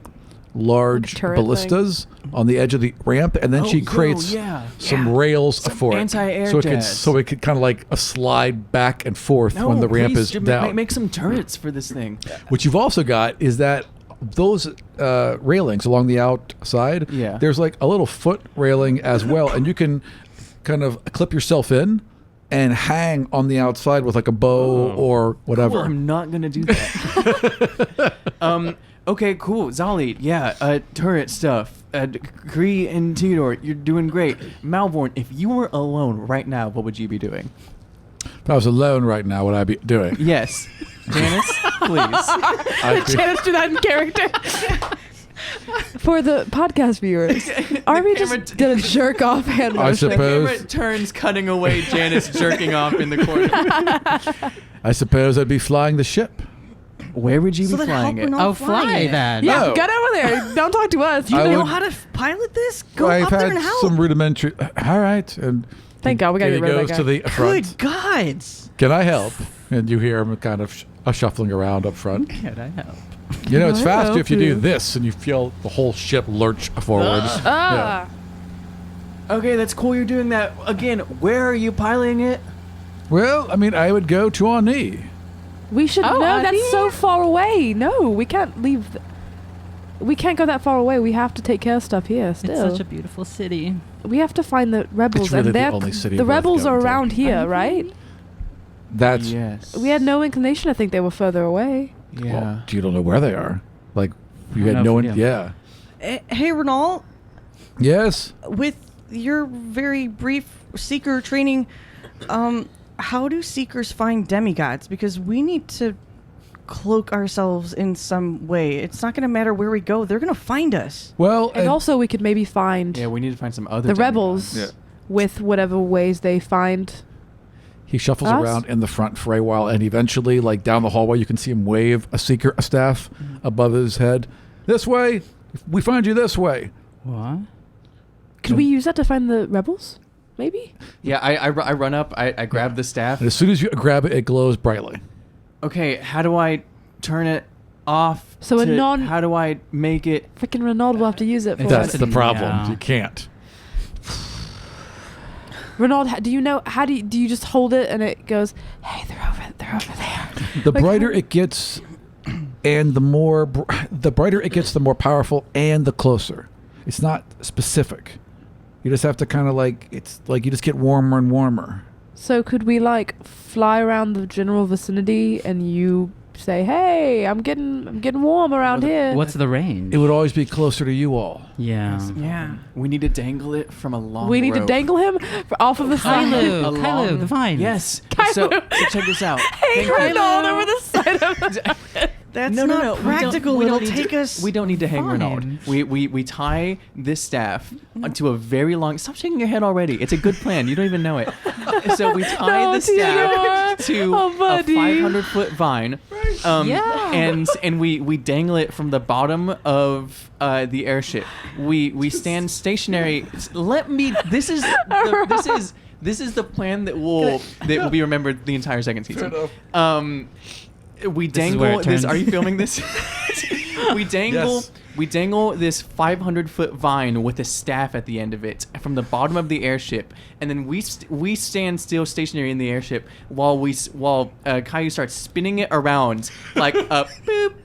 large Like turret ballistas on the edge of the ramp, and then she creates some rails for it, anti-air so it could jets. so it could kind of like a slide back and forth when the ramp is down. Make some turrets for this thing. What you've also got is that those railings along the outside, Yeah. there's like a little foot railing as well, and you can kind of clip yourself in and hang on the outside with like a bow or whatever. Cool, I'm not gonna do that. Okay, cool. Zali, yeah, turret stuff. Kree and Theodore, you're doing great. Malborn, if you were alone right now, what would you be doing? If I was alone right now, what would I be doing? Yes. Janice, please. I'd be- Janice do that in character. For the podcast viewers, are we camera just gonna jerk off hand I motion? suppose. Camera turns cutting away Janice jerking off in the corner. I suppose I'd be flying the ship. Where would you So be then flying help it? Ronald Oh, fly it. then. Yeah, No. get over there. Don't talk to us. Do you I know would- how to pilot this? Go I've up there had and help. some rudimentary. All right, and Thank God we got to he get rid of goes that to guy. the front. Good gods. Can I help? And you hear him kind of shuffling around up front. Can I help? You know, it's Can I faster help if you do you? this, and you feel the whole ship lurch forwards. Ah. Okay, that's cool you're doing that. Again, where are you piloting it? Well, I mean, I would go to Ani. We should. Oh, no, that's Adi? so far away. No, we can't leave. We can't go that far away. We have to take care of stuff here. Still, It's such a beautiful city. we have to find the rebels, really and the they're only city the worth rebels are going to. around here, right? That's Yes. We had no inclination to think they were further away. Yeah. well, you don't know where they are. Like you I had don't no know one. if we do. Yeah. Hey, Ronald. Yes. With your very brief seeker training, how do seekers find demigods? Because we need to cloak ourselves in some way. It's not going to matter where we go. They're going to find us. Well, And also, we could maybe find Yeah, we need to find some other the demigods. rebels with whatever ways they find. he shuffles Us? around in the front for a while, and eventually, like down the hallway, you can see him wave a staff above his head. This way. We find you this way. What? Could we use that to find the rebels? Maybe? Yeah, I run up, I grab the staff. And as soon as you grab it, it glows brightly. Okay, how do I turn it off? So a non- How do I make it? Freaking Renaud will have to use it for That's us. the problem. Yeah. You can't. Renaud, do you know, how do you just hold it and it goes, hey, they're over there. The Like, brighter how- it gets, and the more the brighter it gets, the more powerful, and the closer. It's not specific. You just have to kind of like, it's like you just get warmer and warmer. So could we like fly around the general vicinity and you say, hey, I'm getting warm around here. What's the range? It would always be closer to you all. Yeah. Yeah. We need to dangle it from a long We need to rope. dangle him off of the side. Kylo, A Kylo, long- the vine. Yes. Kylo. So check this out. Hey, Thank you. Renaud over the side of That's No, not no, no. practical. We don't It'll need take to, us. We don't need to hang fine. Renaud. We tie this staff onto a very long. Stop shaking your head already. It's a good plan. You don't even know it. So we tie No, the staff Theodore. to Oh, a buddy. 500-foot vine. Yeah. And we dangle it from the bottom of the airship. We stand stationary. Let me. This is the plan that will be remembered the entire second season. We This is where dangle it this. turns. Are you filming this? we dangle. Yes. We dangle this 500-foot vine with a staff at the end of it from the bottom of the airship, and then we stand still stationary in the airship while Caillou starts spinning it around like a boop,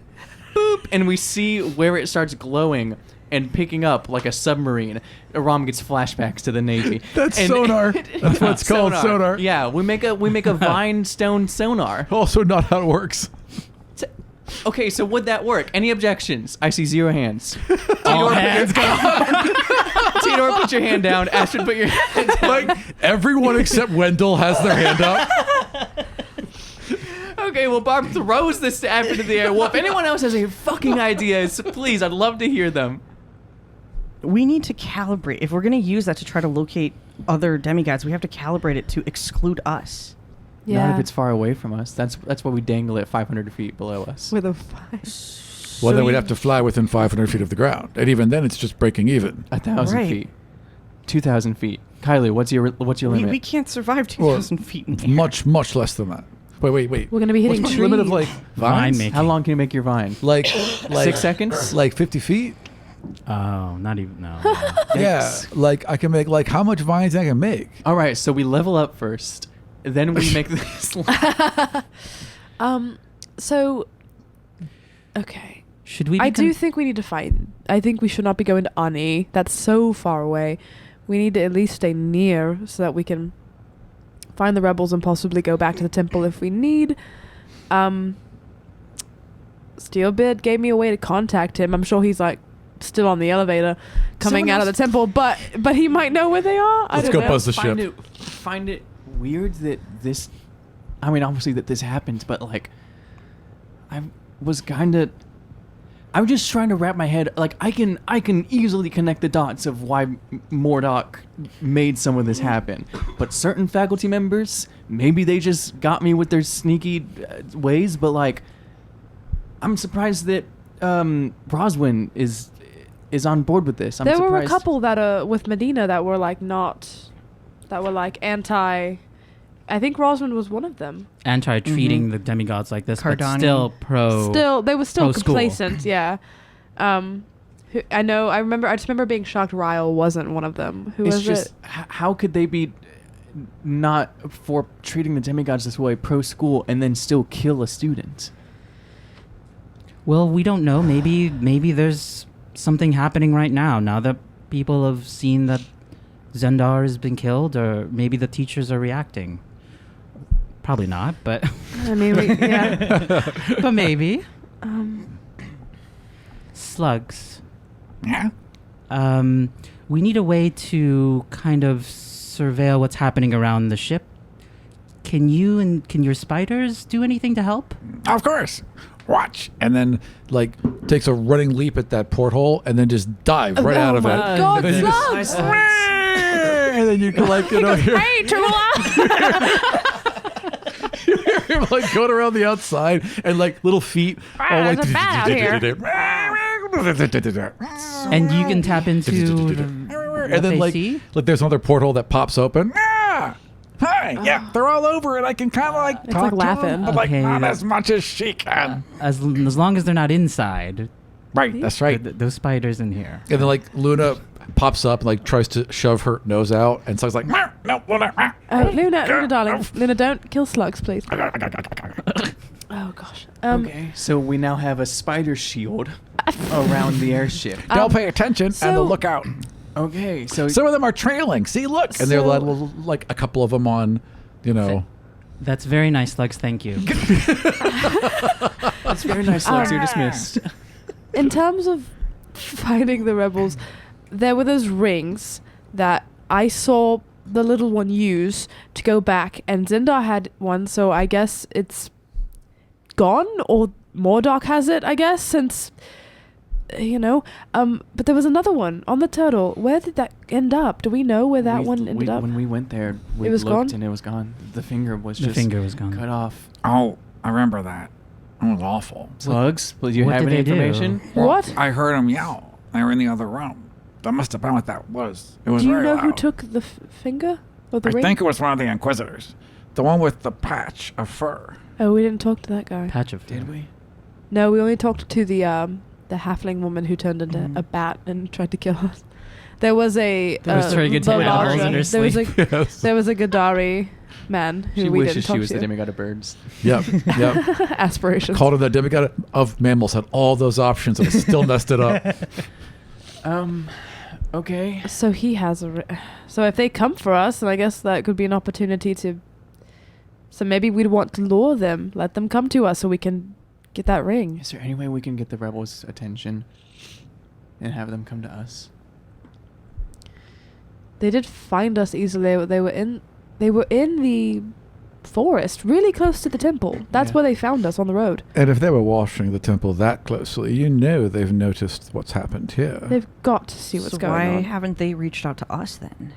boop, and we see where it starts glowing and picking up like a submarine. Ram gets flashbacks to the Navy. That's And- sonar. That's what it's called, sonar. Yeah, we make a vine stone sonar. Also not how it works. Okay, so would that work? Any objections? I see 0 hands. All hands go. Theodore, put your hand down. Ashton, put your hand down. Like everyone except Wendell has their hand up. Okay, well, Barb throws the staff into the air. Well, if anyone else has any fucking ideas, please, I'd love to hear them. We need to calibrate. If we're going to use that to try to locate other demigods, we have to calibrate it to exclude us. Not if it's far away from us. That's why we dangle it 500 feet below us. With a fire. Well, then we'd have to fly within 500 feet of the ground, and even then, it's just breaking even. 1,000 Right. feet. 2,000 feet. Kylie, what's your limit? We can't survive 2,000 feet in the air. Much less than that. Wait. We're going to be hitting What's trees. my limit of like Vine vines? making. How long can you make your vine? Like 6 seconds? Like 50 feet? Oh, not even. No. Yeah. Like I can make like how much vines I can make? All right, so we level up first. Then we make this. So, okay. Should we? I do think we need to fight. I think we should not be going to Ani. That's so far away. We need to at least stay near so that we can find the rebels and possibly go back to the temple if we need. Steelbeard gave me a way to contact him. I'm sure he's like still on the elevator coming Someone out of the else- temple, but he might know where they are. I Let's don't go know. buzz the find ship. Find it weird that this. I mean, obviously that this happened, but like, I was kind of. I'm just trying to wrap my head. Like, I can easily connect the dots of why Mordock made some of this happen. But certain faculty members, maybe they just got me with their sneaky ways. But like, I'm surprised that Roswin is on board with this. I'm There surprised. were a couple that with Medina that were like anti. I think Rosman was one of them. Anti-treating the demigods like this, but Cardani. still pro. They were still pro-school. complacent. Yeah. I know. I just remember being shocked. Ryle wasn't one of them. Who It's was just it? how could they be not for treating the demigods this way pro school and then still kill a student? Well, we don't know. Maybe there's something happening right now. Now that people have seen that Zendar has been killed, or maybe the teachers are reacting. Probably not, but I mean, yeah. but maybe. Slugs. Yeah. we need a way to kind of surveil what's happening around the ship. Can your spiders do anything to help? Of course. Watch. And then, like, takes a running leap at that porthole and then just dive right out of it. God, And then you slugs! just- and then you can, like, you know, hear Hey, Trula! you hear him, like, going around the outside and, like, little feet all like... there's a bat out And you can tap into And then, like, see? there's another porthole that pops open. Hi, yeah, they're all over, and I can kind of like It's talk like to laughing. them, but like Okay, not that- as much as she can. as long as they're not inside. Right, that's right. Those spiders in here. And then like Luna pops up and like tries to shove her nose out, and so it's like, "Meow, no, Luna. Luna, darling. Luna, don't kill slugs, please. Oh, gosh. Okay, so we now have a spider shield around the airship. Don't pay attention and so- look out. Okay, so Some of them are trailing. See, look, and they're So- like a couple of them on, you know. That's very nice, Slugs. Thank you. that's very nice. Slugs, you're dismissed. In terms of fighting the rebels, there were those rings that I saw the little one use to go back, and Zindar had one, so I guess it's gone, or Mordok has it, I guess, since, you know. But there was another one on the turtle. Where did that end up? Do we know where that one ended up? When we went there, we It was looked gone? and it was gone. The finger was The just finger was gone. cut off. Oh, I remember that. It was awful. Slugs, do you What have did any they do? information? What? I heard them yell. They were in the other room. That must have been what that was. It was Do you very know who loud. took the finger? Or the I ring? think it was one of the Inquisitors. The one with the patch of fur. Oh, we didn't talk to that guy. Patch of Did we? No, we only talked to the halfling woman who turned into a bat and tried to kill us. There was a That was trying to get to Valarja. animals in her There was a Yes. there was a Gadari man who She we wishes didn't talk she was to. the demigod of birds. Yep. Yep. Aspirations. Called her the demigod of mammals. Had all those options and still messed it up. Okay. So he has so if they come for us, then I guess that could be an opportunity to. So maybe we'd want to lure them, let them come to us, so we can get that ring. Is there any way we can get the rebels' attention and have them come to us? They did find us easily. They were in the forest, really close to the temple. That's Yeah. where they found us on the road. And if they were watching the temple that closely, you know they've noticed what's happened here. They've got to see what's So going why on. haven't they reached out to us then?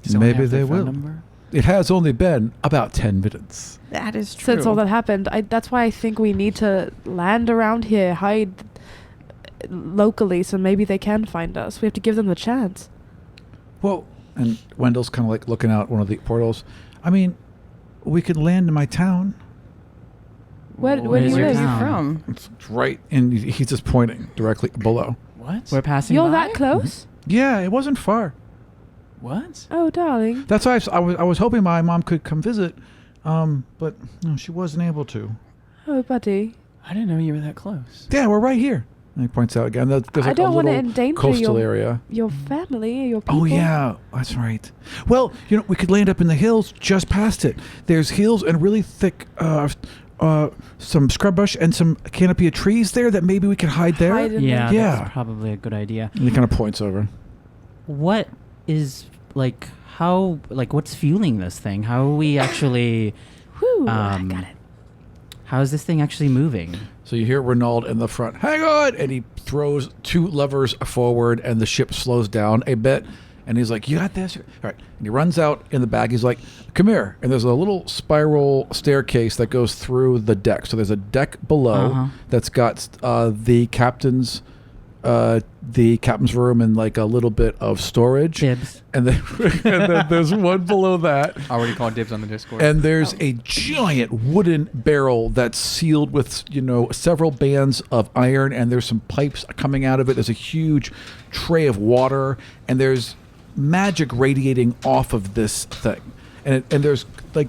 Does someone Maybe have their they phone will. number? It has only been about 10 minutes. That is true. Since all that happened, that's why I think we need to land around here, hide locally, so maybe they can find us. We have to give them the chance. Well, and Wendell's kind of like looking out one of the portals. I mean, we could land in my town. Where do Where's you your live? town? from? It's right, and he's just pointing directly below. What? We're passing You're by? that close? Yeah, it wasn't far. What? Oh, darling. That's why I was hoping my mom could come visit, but no, she wasn't able to. Oh, buddy. I didn't know you were that close. Yeah, we're right here. And he points out again. There's I like don't a want to little endanger coastal area. your family, your people. Oh yeah, that's right. Well, you know, we could land up in the hills just past it. There's hills and really thick, some scrub brush and some canopy of trees there that maybe we could hide there. Hide in Yeah, Yeah. that's probably a good idea. And he kind of points over. What is what's fueling this thing? How are we actually Whew, I got it. how is this thing actually moving? So you hear Renaud in the front, hang on! And he throws 2 levers forward and the ship slows down a bit. And he's like, you got this? All right. And he runs out in the back. He's like, come here. And there's a little spiral staircase that goes through the deck. So there's a deck below Uh-huh. that's got the captain's room and like a little bit of storage. Dibs. And then, and then there's one below that. Already called dibs on the Discord. And there's a giant wooden barrel that's sealed with, you know, several bands of iron, and there's some pipes coming out of it. There's a huge tray of water, and there's magic radiating off of this thing. And there's like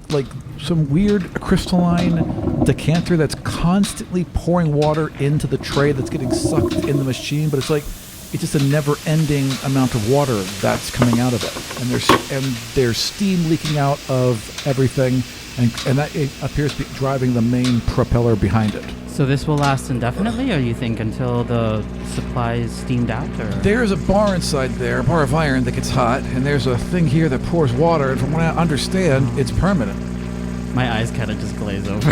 some weird crystalline decanter that's constantly pouring water into the tray that's getting sucked in the machine, but it's just a never-ending amount of water that's coming out of it. And there's steam leaking out of everything, and that it appears to be driving the main propeller behind it. So this will last indefinitely, or you think until the supply is steamed out? Or There's a bar inside there, a bar of iron that gets hot, and there's a thing here that pours water, and from what I understand, it's permanent. my eyes kind of just glaze over.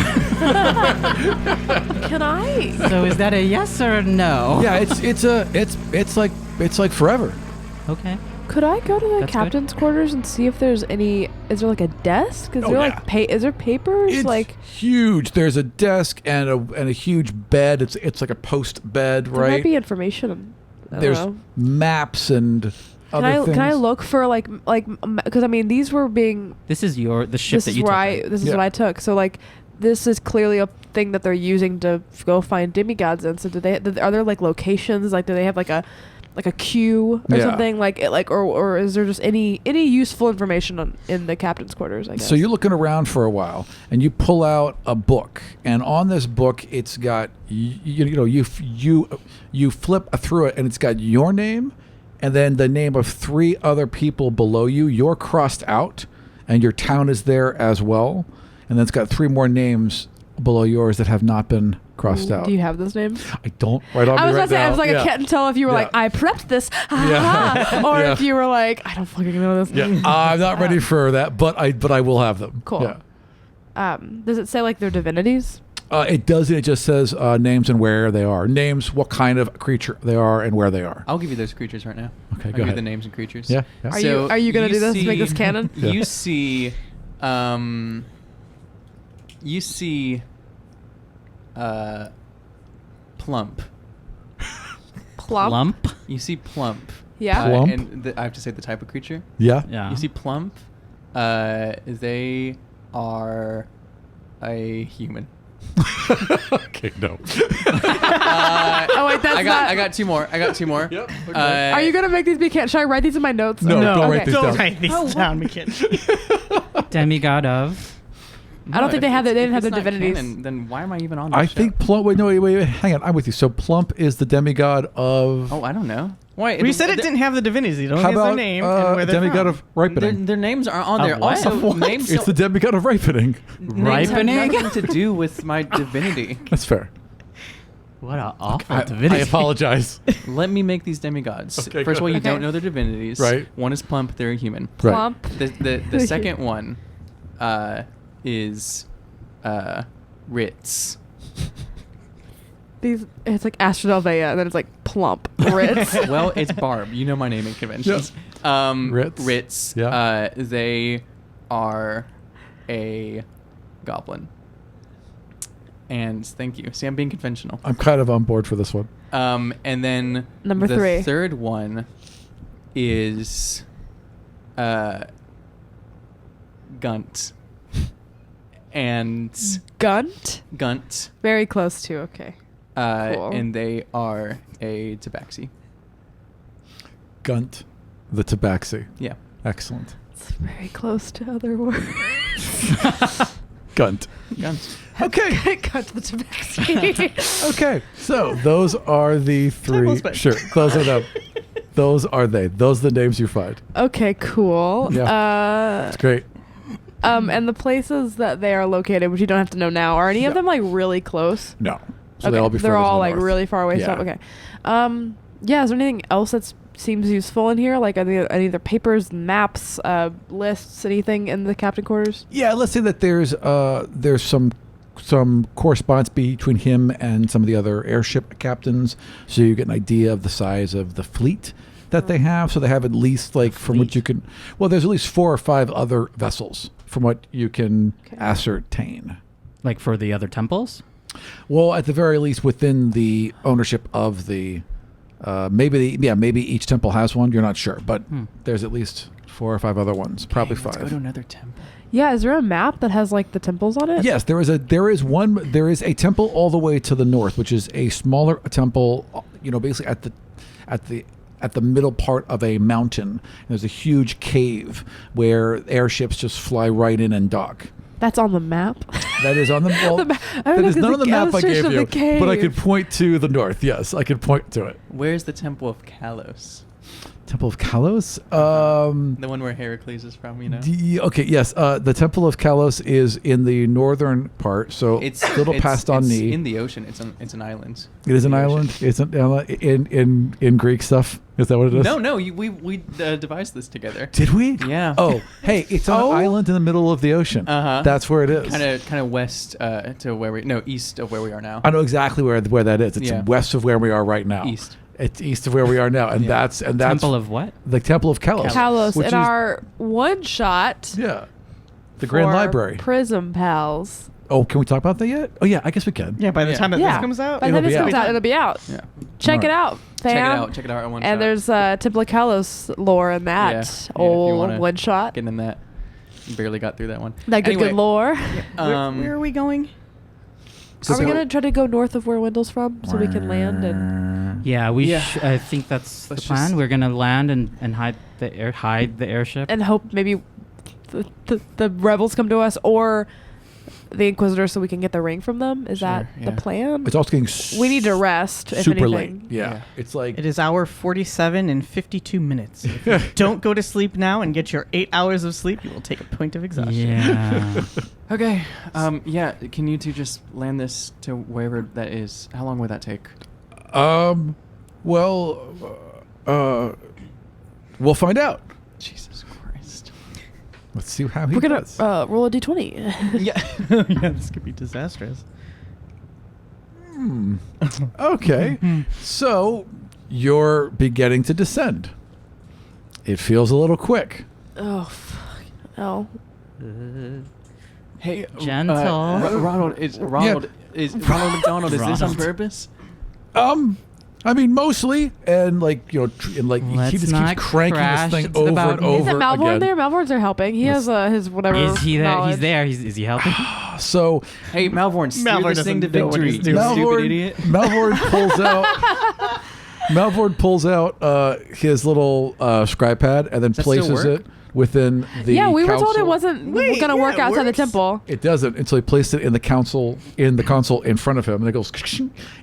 Can I? So is that a yes or a no? Yeah, it's like forever. Okay. Could I go to the That's captain's quarters and see if there's any? Is there like a desk? Is Oh, there yeah. is there papers? It's like huge. There's a desk and a huge bed. It's like a post bed, there right? might be information. I don't There's know. maps and other things. Can I look for like because I mean these were being This is the ship that you took. Right? this is Yeah. what I took. So like this is clearly a thing that they're using to go find demigods in. So are there like locations? Like do they have like a queue or Yeah. something or is there just any useful information in the captain's quarters? I guess. So you're looking around for a while, and you pull out a book, and on this book, it's got you flip through it, and it's got your name, and then the name of 3 other people below you. You're crossed out, and your town is there as well, and then it's got 3 more names below yours that have not been crossed out. Do you have those names? I don't right on I me was right about to say, I now. was like, Yeah. I can't tell if you were Yeah. like, I prepped this, ha, Yeah. ha, ha, or Yeah. if you were like, I don't fucking know this. Yeah, I'm not ready for that, but I will have them. Cool. Yeah. Does it say like their divinities? It doesn't. It just says names and where they are. Names, what kind of creature they are, and where they are. I'll give you those creatures right now. Okay, I'll go give you ahead. the names and creatures. Yeah. yeah. Are you gonna do this to make this canon? Yeah. You see, you see, Plump. Plump. Lump? You see Plump. Yeah. Plump? And I have to say the type of creature. Yeah. Yeah. You see Plump. They are a human. Okay. No. Oh wait, that's I not. got 2 more. Yep. Are you gonna make these be canon? Should I write these in my notes? No, don't Okay. write these down. write these down, Mackenzie. Demigod of. I don't think they have if they didn't it's have the not divinities. canon, then why am I even on this I show? think Plump. Wait. Hang on. I'm with you. So Plump is the demigod of. Oh, I don't know. Why? We said it didn't have the divinities. It only How has their about name and where they're demigod from. of ripening? Their names are on there. Of what? Also, Of what? names. It's the demigod of ripening. names have Ripening? nothing to do with my divinity. That's fair. What a awful I divinity. apologize. Let me make these demigods. Okay, First of go all, you ahead. don't know their divinities. Right. One is Plump. They're a human. Right. Plump. The second one is Ritz. It's like Astrodelvea, and then it's like Plump. Ritz. Well, it's Barb. You know my naming conventions. Ritz. Ritz. Yeah. They are a goblin. And thank you. See, I'm being conventional. I'm kind of on board for this one. And then Number the 3. third one is Gunt. And Gunt. Very close to. Okay. Cool. and they are a tabaxi. Gunt, the tabaxi. Yeah. Excellent. It's very close to other words. Gunt. Gunt. Okay. Cut to the tabaxi. Okay. So those are the 3. spent. Sure. Those are them. Those are they. Those are the names you find. Okay. Cool. It's great. And the places that they are located, which you don't have to know now, are any of them like really close? No. So Okay, they all be they're further to all the like north. really far away. Yeah. Stuff. Okay. Yeah. Is there anything else that seems useful in here? Like any other papers, maps, lists, anything in the captain quarters? Yeah, let's say that there's some correspondence between him and some of the other airship captains, so you get an idea of the size of the fleet that they have. So they have at least from what you can. Well, there's at least 4 or 5 other vessels from what you can ascertain. Like for the other temples? Well, at the very least, within the ownership of the, maybe each temple has one. You're not sure, but there's at least 4 or 5 other ones, probably Let's go 5. to another temple. Yeah. Is there a map that has like the temples on it? Yes, there is a temple all the way to the north, which is a smaller temple. Basically at the middle part of a mountain. There's a huge cave where airships just fly right in and dock. That's on the map. That is on the well. That is none of the map I gave you, but I could point to the north. Yes, I could point to it. Where's the temple of Kalos? Temple of Kalos. The one where Heracles is from, you know. Okay, yes. The Temple of Kalos is in the northern part, so It's a little past on it's knee. in the ocean. It's an island. It is an The island. ocean. It's in Greek stuff. Is that what it is? No, we devised this together. Did we? Yeah. Oh, hey, it's on an island in the middle of the ocean. Uh-huh. That's where it is. Kind of west to east of where we are now. I know exactly where that is. It's Yeah. west of where we are right now. East. It's east of where we are now, and Yeah. that's Temple of what? the Temple of Kalos. Kalos which in is- our one shot. Yeah. The Grand for Library. Prism Pals. Oh, can we talk about that yet? Oh yeah, I guess we can. Yeah, by the Yeah. time that Yeah. this comes out, By the It'll time this be comes out. out, it'll be out. Yeah. Check it Alright. out, fam. Check it out on one And shot. there's Temple of Kalos lore in that Yeah, if you old wanna one shot. Getting in that. Barely got through that one. That good Anyway, lore. where are we going? Are we gonna try to go north of where Wendell's from so we can land and? Yeah, we. Yeah. I think that's the Let's plan. just- We're gonna land and hide the airship. And hope maybe the rebels come to us or the Inquisitors so we can get the ring from them. Is that Sure, the yeah. plan? It's also getting We need to rest. If super anything. late. Yeah. Yeah. It's like It is hour 47 and 52 minutes. If you don't go to sleep now and get your 8 hours of sleep, you will take a point of exhaustion. Yeah. Okay. Yeah. Can you two just land this to wherever that is? How long would that take? well, we'll find out. Jesus Christ. Let's see how he We're gonna does. roll a d20. Yeah. Yeah, this could be disastrous. Okay. So you're beginning to descend. It feels a little quick. Oh, fuck. Oh. Hey, Gentle. Ronald is Ronald McDonald. Is this on Ronald. purpose? I mean, mostly, and like he Let's just keeps not cranking crash this thing into the over and mountain. over Is it Malvorn again. there? Malvorns are helping. He has his whatever. Is he there? knowledge. He's there. Is he helping? So Hey, Malvorn, steer Malvorn this thing to doesn't know what victory. he's You doing. stupid idiot. Malvorn pulls out. Malvorn pulls out his little scribe pad and then Does that still places work? it within the. Yeah, we were told it council. wasn't Wait, gonna yeah, work it outside the works. temple. It doesn't until he placed it in the console in front of him, and it goes,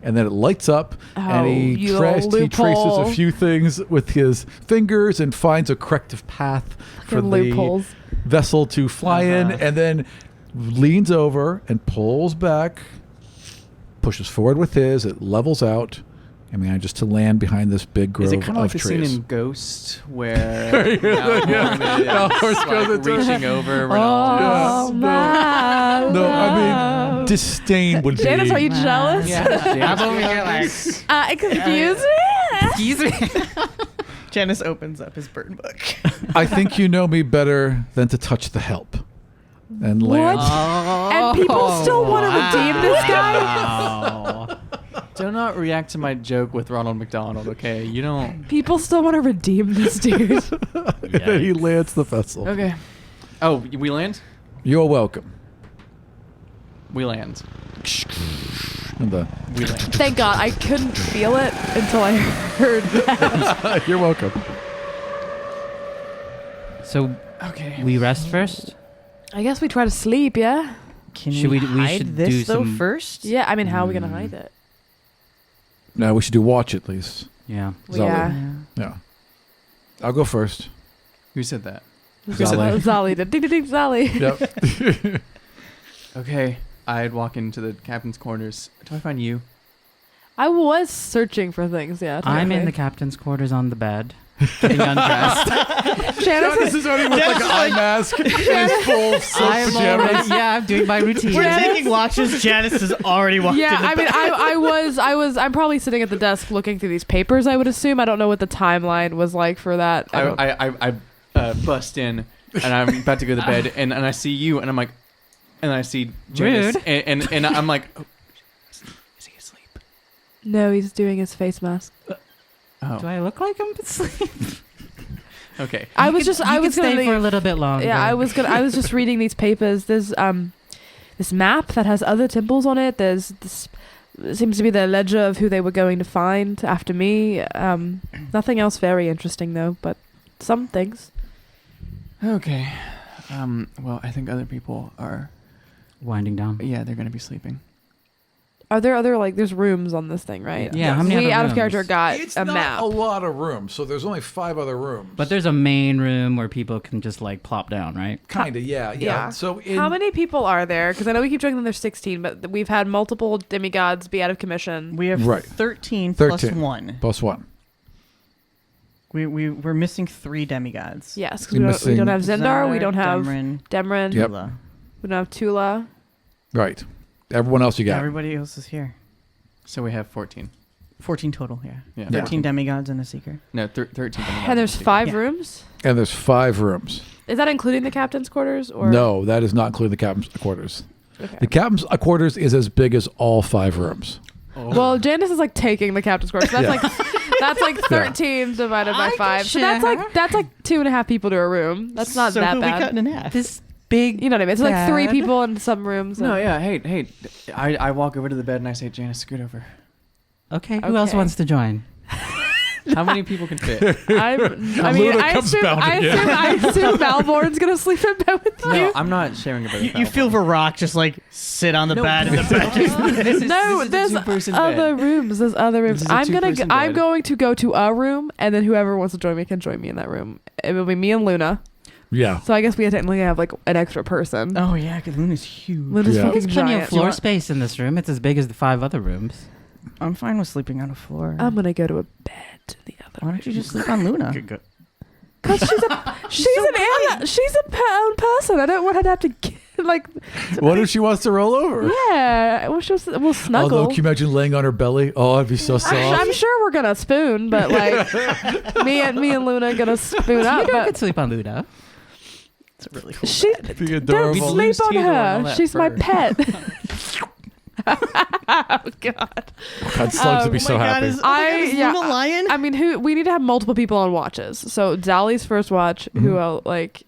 and then it lights up, and Oh, he you traces loophole. a few things with his fingers and finds a corrective path for Fucking the loopholes. vessel to fly in, Uh-huh. and then leans over and pulls back, pushes forward with his. It levels out. I mean, just to land behind this big grove Is it kind of like the scene trees. in Ghost where Malvorn Malvorn is goes like into- reaching over Oh, Yes, Ronald? my No, I love. mean, disdain would Janice, be. are you jealous? Excuse me. Janice opens up his burn book. I think you know me better than to touch the help. And land. And people still want to redeem this guy. Wow. Do not react to my joke with Ronald McDonald, okay? You don't. People still want to redeem this dude. And then he lands the vessel. Okay. Oh, we land? You're welcome. We land. And the, We land. Thank God I couldn't feel it until I heard that. you're welcome. So Okay. we rest first. I guess we try to sleep, yeah? Can Should we we hide should this do though some- first? Yeah, I mean, how are we going to hide it? No, we should do watch at least. Yeah. Zali. Yeah. Yeah. I'll go first. Who said that? Zali. Zali did. Ding, ding, ding, Zali. Yep. Okay. I'd walk into the captain's quarters. Do I find you? I was searching for things, yeah. I'm in the technically. captain's quarters on the bed, getting undressed. Janice is already with like an eye mask and his full silk pajamas. Yeah, I'm doing my routine. We're Janice- taking watches. Janice has already walked Yeah, in the I mean, back. I'm probably sitting at the desk looking through these papers, I would assume. I don't know what the timeline was like for that. I bust in and I'm about to go to the bed and I see you and I'm like, and I see Janice Rude. and I'm like, oh, is he asleep? No, he's doing his face mask. Oh, Do I look like I'm asleep? okay. I was Stay gonna for a little bit longer. Yeah, I was just reading these papers. There's this map that has other temples on it. There's this seems to be the ledger of who they were going to find after me. Nothing else very interesting though, but some things. Okay. Well, I think other people are. winding down. Yeah, they're gonna be sleeping. Are there other like there's rooms on this thing, right? Yeah, how many we other out of rooms? character got It's a not map. a lot of rooms, so there's only 5 other rooms. But there's a main room where people can just like plop down, right? Kind of, yeah. Yeah. So How many people are there? Because I know we keep joking there's 16, but we've had multiple demigods be out of commission. We have Right. 13 13. plus 1. Plus 1. We're missing 3 demigods. Yes, because You're we missing don't have Zendar, we Zendar, don't have Demrin, Demrin, Yep. Tula. we don't have Tula. Right. Everyone else you got. Everybody else is here. So we have 14. 14 total, yeah. Yeah. 13 demigods and a seeker. No, 13. And there's 5 Yeah. rooms. And there's 5 rooms. Is that including the captain's quarters? Or No, that is not including the captain's quarters. Okay. The captain's quarters is as big as all 5 rooms. Well, Janice is like taking the captain's quarters. So that's that's like 13 divided by 5. So that's like 2.5 people to a room. That's not so that who bad. we cutting in half? This big. You know what I mean? It's like 3 Bad. people in some rooms. No, yeah. Hey. I walk over to the bed and I say, Janice, scoot over. Okay, who else Okay. wants to join? How many people can fit? I mean, Luna I comes assume bounding in. Malborn's gonna sleep in bed with you. No, I'm not sharing a bed. with You feel Malborn. Varrock just like sit on the bed in the back. No, there's two-person other bed. rooms. There's other rooms. This is a I'm two-person bed. going to go to a room, and then whoever wants to join me can join me in that room. It will be me and Luna. Yeah. So I guess we technically have like an extra person. Oh yeah, because Luna's huge. Luna's Yeah. fucking There's plenty of giant. floor space in this room. It's as big as the 5 other rooms. I'm fine with sleeping on a floor. I'm gonna go to a bed to the other. Why don't you just sleep on Luna? Because she's a own person. I don't want her to have to like. What if she wants to roll over? Yeah, we'll snuggle. Although, can you imagine laying on her belly? Oh, it'd be so soft. I'm sure we're gonna spoon, but like me and Luna are gonna spoon You up. don't But could sleep on Luna. It's a really cool. she Be don't adorable. sleep lose on Theodore and all her. that She's my fur. pet. Oh God. God, slugs would be so happy. Is yeah. Luna lion? I mean, we need to have multiple people on watches. So Dolly's first watch. Who else? Like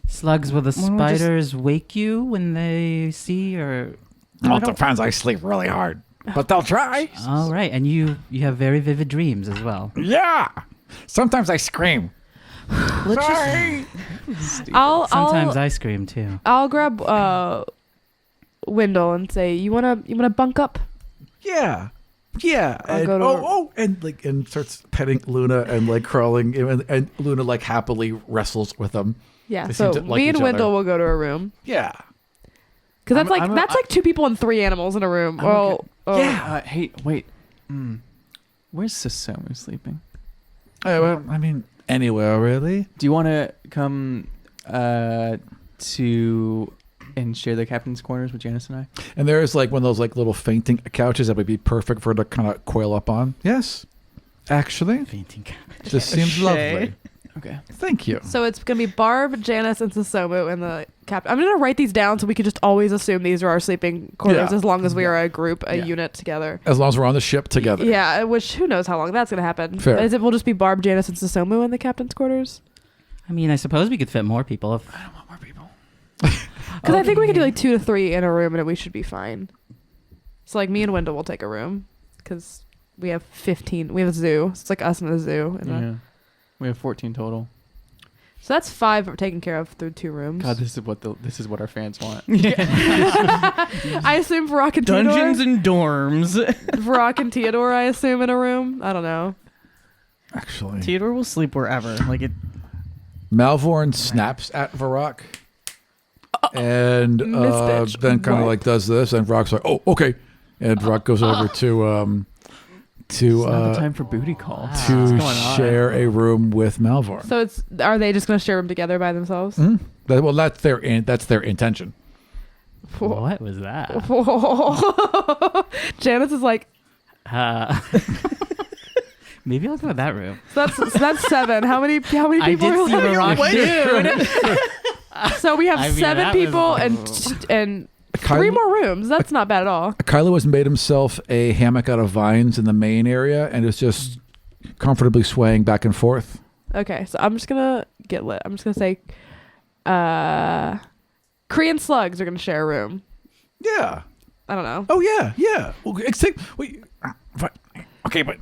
Slugs, will the Why don't we just- spiders wake you when they see or? Well, it depends. I sleep really hard, but they'll try. All right, and you have very vivid dreams as well. Yeah. Sometimes I scream. Let's Sorry. Sometimes I scream too. I'll grab Wendell and say, you wanna bunk up? Yeah. Yeah. I'll And, go to and starts petting Luna and like crawling, and Luna like happily wrestles with him. Yeah. They So seem to like me and each Wendell other. will go to a room Yeah. because that's I'm like 2 people and 3 animals in a room. I'm Well, okay. Hey, wait. Where's Susomu sleeping? Well, I mean, anywhere really. Do you want to come to and share the captain's quarters with Janice and I? And there is like one of those like little fainting couches that would be perfect for her to kind of coil up on. Yes. Actually, Fainting. this seems lovely. Okay. Thank you. So it's gonna be Barb, Janice, and Susomu and the captain. I'm gonna write these down so we can just always assume these are our sleeping quarters Yeah. as long as we are a group, a Yeah. unit together. As long as we're on the ship together. Yeah, which who knows how long that's gonna happen. Fair. Is it will just be Barb, Janice, and Susomu in the captain's quarters? I mean, I suppose we could fit more people. If I don't want more people. Because I think we can do like 2 to 3 in a room and we should be fine. So like me and Wendell will take a room because we have 15. We have a zoo. So it's like us and a zoo. And Yeah. We have 14 total. so that's 5 taken care of through 2 rooms. God, this is what our fans want. I assume Varrock and Dungeons Theodore. and dorms. Varrock and Theodore, I assume, in a room. I don't know. Actually, Theodore will sleep wherever. Like it. Malvorn snaps at Varrock, and Miss bitch. then kind of What? like does this, and Varrock's like, "Oh, okay," and Varrock goes over to It's not the time for booty call. What's to going on? share a room with Malvorn. So are they just going to share them together by themselves? Well, that's their intention. what was that? Janice is like, Maybe I'll go to that room. so that's 7. How many people I did are see like? Varrock. So we have I mean, 7 that was- people and 3 more rooms. That's not bad at all. Kylo has made himself a hammock out of vines in the main area and is just comfortably swaying back and forth. Okay, so I'm just gonna get lit. I'm just gonna say, Korean slugs are gonna share a room. Yeah. I don't know. Oh yeah. Well, but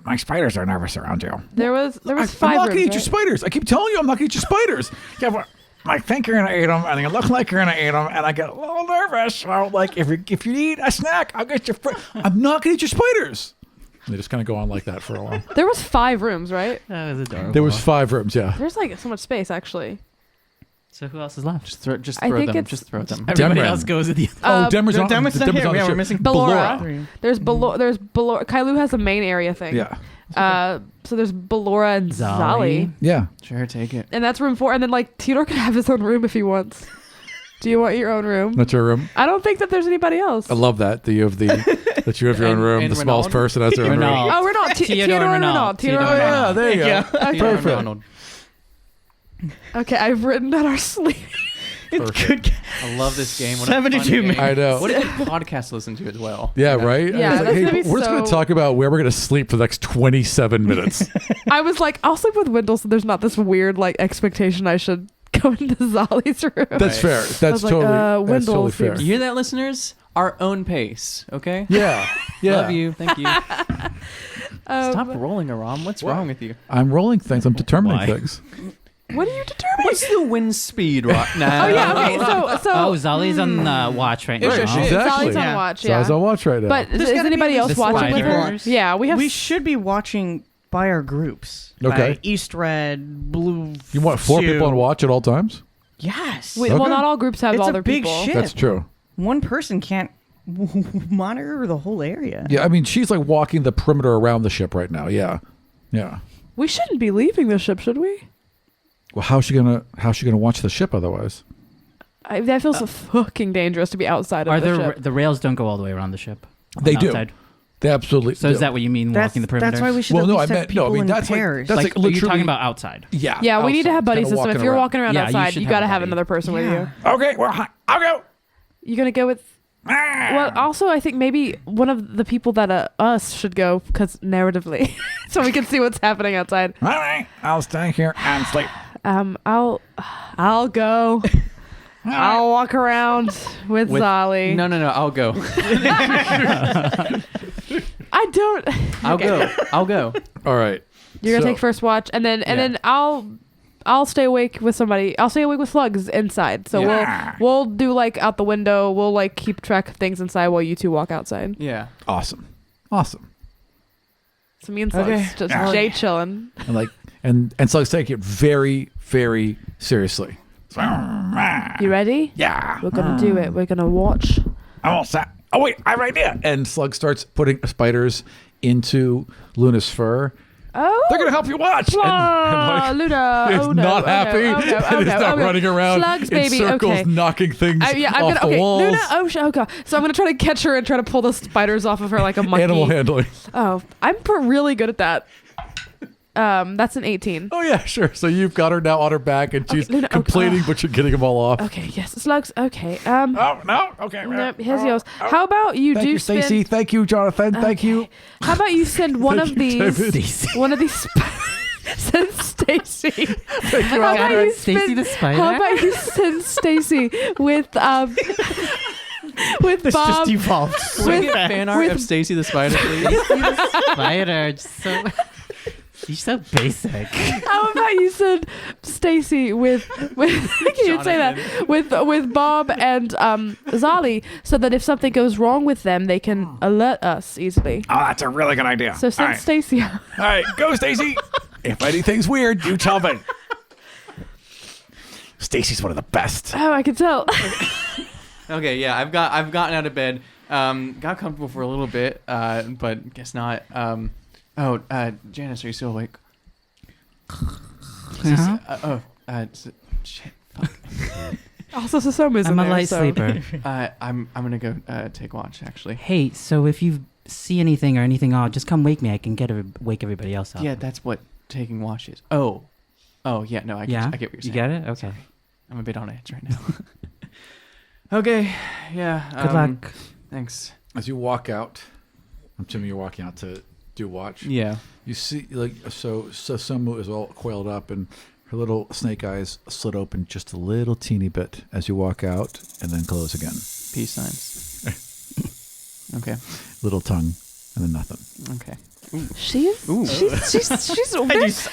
my spiders are nervous around you. There was I'm 5 not rooms. gonna eat your right? spiders. I keep telling you I'm not gonna eat your spiders. Yeah, but I think you're gonna eat them, and you look like you're gonna eat them, and I get a little nervous. So, like, if you need a snack, I'll get you. I'm not gonna eat your spiders. And they just kind of go on like that for a while. There was 5 rooms, right? That was adorable. There was 5 rooms, yeah. There's like so much space, actually. So who else is left? Just throw I think them. it's- Just throw them. Everybody Demren. else goes at the Demer's on, Demer's not Demer's here. on Yeah, the we're ship. missing Ballora. There's Ballora. Kailua has a main area thing. Yeah. So there's Ballora and Zali. Yeah. Sure, take it. And that's room 4. And then like Theodore can have his own room if he wants. Do you want your own room? That's your room. I don't think that there's anybody else. I love that you have your own And- room. and The smallest Renaud? person has their own room. Renaud. Oh, we're not. Theodore and Renaud. Theodore Oh and Renaud. yeah, there you go. Theodore Perfect. Ronald. Okay, I've written down our sleep. Perfect. I love this game. What a 72 fun game. minutes. I know. What a good podcast to listen to as well. Yeah, right? Yeah, It's that's hey, gonna be we're just going to so- talk about where we're going to sleep for the next 27 minutes. I was like, I'll sleep with Wendell, so there's not this weird like expectation I should go into Zali's room. That's fair. That's was like, totally, that's Wendell totally fair. seems- You hear that, listeners? Our own pace, okay? Yeah. Yeah. Love you. Thank you. Stop Um, rolling, Aram. What's wrong with you? I'm rolling things. I'm determining Why? things. What are you determining? What's the wind speed right now? Oh yeah, okay. So Oh, Zali's on watch right now. Sure, sure. Zali's on Yeah. watch. So Yeah. I was on watch right now. But There's is gotta be anybody at else least watching with her? spiders. Yeah, we have. We should be watching by our groups. Okay. By East Red, Blue. you want 4 Two. people on watch at all times? Yes. Well, Okay. not all groups have It's all a their big people. ship. That's true. One person can't monitor the whole area. Yeah, I mean, she's like walking the perimeter around the ship right now. Yeah. Yeah. We shouldn't be leaving the ship, should we? Well, how's she gonna watch the ship otherwise? That feels so fucking dangerous to be outside of Are the there ship. the rails don't go all the way around the ship? They do. Outside. They absolutely So do. is that what you mean walking the perimeter? That's why we should Well, at no, least I have meant- no, I people mean, in that's like- pairs. that's like, like you're literally- talking about outside. Yeah. Yeah, we need to have buddy kinda system. If you're walking around Yeah, you outside, should you have gotta a have buddy. another person with you. Okay, well, I'll go. You gonna go with? Well, also, I think maybe one of the people that us should go because narratively, so we can see what's happening outside. All right, I'll stay here and sleep. I'll go. I'll walk around with Zali. No, I'll go. I don't. I'll Okay. go. I'll go. All right. You're gonna So- take first watch, and then I'll stay awake with somebody. I'll stay awake with Slugs inside. So Yeah. we'll do like out the window. We'll like keep track of things inside while you two walk outside. Yeah. Awesome. So me and Slugs Okay. just Yeah. Jay chilling. And like, and so let's take it very, very seriously. You ready? Yeah. We're gonna do it. We're gonna watch. I'm all set. Oh wait, I have an idea. And Slug starts putting spiders into Luna's fur. Oh. They're gonna help you watch. Ah, Luna. It's Oh, no. not Oh, happy. no. Oh, no. And Oh, it's no. not Oh, no. running around Slugs, in baby. circles, Okay. knocking things I'm off gonna. the Okay, walls. Luna. Oh, okay. So I'm gonna try to catch her and try to pull the spiders off of her like a monkey. Animal handling. Oh, I'm really good at that. That's an 18. Oh yeah, sure. So you've got her now on her back, and she's Luna, complaining, but you're getting them all off. Okay, yes, Slugs. Okay. Oh no. Okay. No, here's yours. How about you Thank do you, spend? Stacey. Thank you, Jonathan. Thank you. How about you send one Thank of you, these? David. One of these. Send Stacy. Thank you, How about you Stacey spend- the spider? How about you send Stacy with with This Bob? just evolved. Can we get fan art with- of Stacy the Spider, please? Spider. So you're so basic. How about you send Stacy with can you say that with Bob and Zali, so that if something goes wrong with them, they can alert us easily. Oh, that's a really good idea. So send Stacy out. All right, go, Stacy. If anything's weird, you tell me. Stacy's one of the best. Oh, I can tell. Okay, yeah, I've gotten out of bed, got comfortable for a little bit, but guess not. Janice, are you still awake? Shit. Fuck. Also, Susomu's in I'm a there, light so. sleeper. I'm gonna go take watch actually. Hey, so if you see anything or anything odd, just come wake me. I can wake everybody else up. Yeah, that's what taking watch is. Oh yeah, no, I get what you're saying. You get it? Okay. Sorry. I'm a bit on edge right now. Okay, yeah. Good luck. Thanks. As you walk out, I'm assuming you're walking out to do watch. Yeah. You see, like, so Susomu is all coiled up, and her little snake eyes slit open just a little teeny bit as you walk out, and then close again. Peace signs. Okay. Little tongue and then nothing. Okay. She's Ooh. she's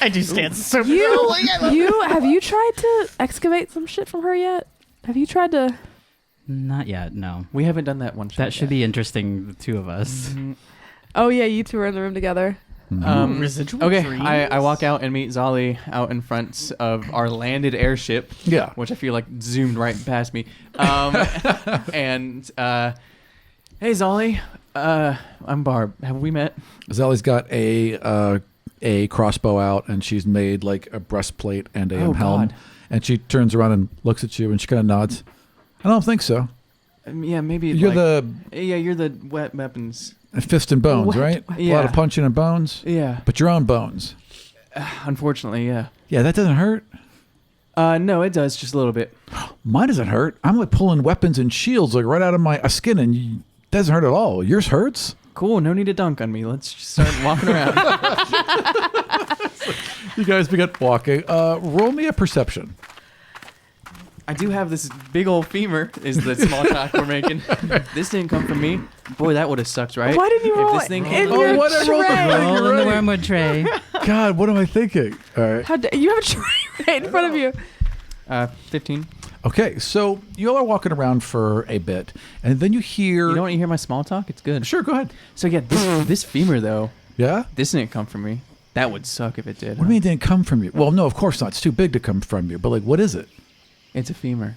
I do stand so you have you tried to excavate some shit from her yet? Have you tried to? Not yet, no. We haven't done that one. That should be interesting, the two of us. Oh yeah, you two were in the room together. Residual Okay, dreams? I walk out and meet Zolly out in front of our landed airship. Yeah. Which I feel like zoomed right past me. And hey Zolly, I'm Barb. Have we met? Zelly's got a crossbow out, and she's made like a breastplate and a Oh, helm. God. And she turns around and looks at you, and she kind of nods. I don't think so. Yeah, maybe You're you're the wet weapons. fist and bones, right? A lot Yeah. of punching and bones, Yeah. but your own bones. Unfortunately, yeah. Yeah, that doesn't hurt. No, it does just a little bit. Mine doesn't hurt. I'm like pulling weapons and shields like right out of my skin, and it doesn't hurt at all. Yours hurts. Cool. No need to dunk on me. Let's just start walking around. You guys begin walking. Roll me a perception. I do have this big old femur. Is the small talk we're making? This didn't come from me. Boy, that would have sucked, right? Why didn't you roll If this thing in came your what I rolled the tray? thing. Roll in the wormwood tray. God, what am I thinking? All right. You have a tray right in front of you. 15. Okay, so you all are walking around for a bit, and then you hear. You don't want to hear my small talk? It's good. Sure, go ahead. So yeah, this femur though, Yeah. this didn't come from me. That would suck if it did. What do you mean it didn't come from you? Well, no, of course not. It's too big to come from you. But like, what is it? It's a femur.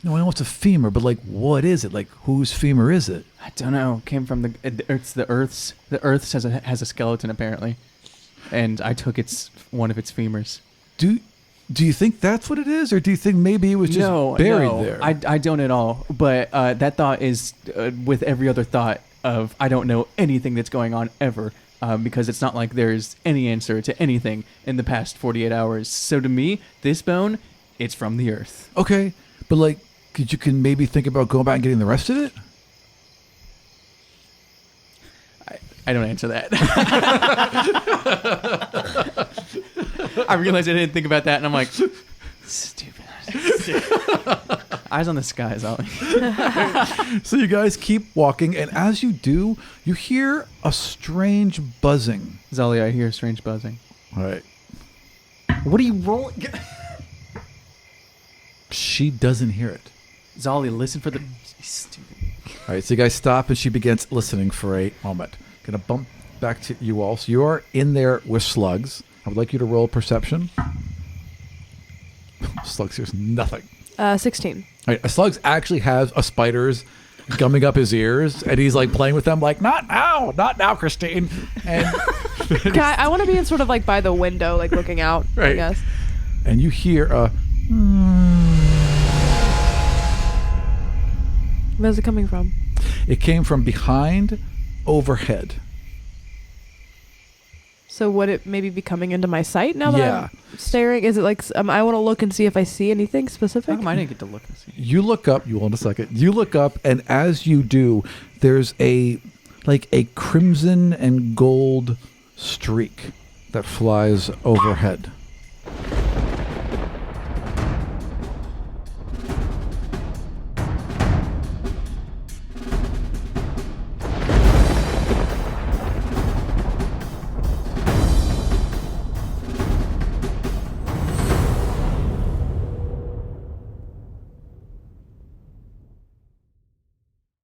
No, I know it's a femur, but like, what is it? Like, whose femur is it? I don't know. Came from it's the Earth's. The Earth's has a skeleton apparently, and I took one of its femurs. Do you think that's what it is, or do you think maybe it was just buried there? I don't at all. But that thought is with every other thought of I don't know anything that's going on ever. Because it's not like there's any answer to anything in the past 48 hours. So to me, this bone, it's from the Earth. Okay, but like, you can maybe think about going back and getting the rest of it? I don't answer that. I realized I didn't think about that, and I'm like, stupid. Eyes on the skies, Ollie. So you guys keep walking, and as you do, you hear a strange buzzing. Zolly, I hear strange buzzing. All right. What are you rolling? She doesn't hear it. Zolly, listen for the... Stupid. All right, so you guys stop, and she begins listening for a moment. Gonna bump back to you all. So you are in there with Slugs. I would like you to roll perception. Slugs hears nothing. 16. All right, Slugs actually has a spider's gumming up his ears, and he's like playing with them, like, not now, Christine. And I want to be in sort of like by the window, like looking out, I Right. guess. and you hear a. Where's it coming from? It came from behind, overhead. So would it maybe be coming into my sight now that Yeah. I'm staring? Is it like I want to look and see if I see anything specific? How come I didn't get to look and see? You look up. You hold on a second. You look up, and as you do, there's a crimson and gold streak that flies overhead.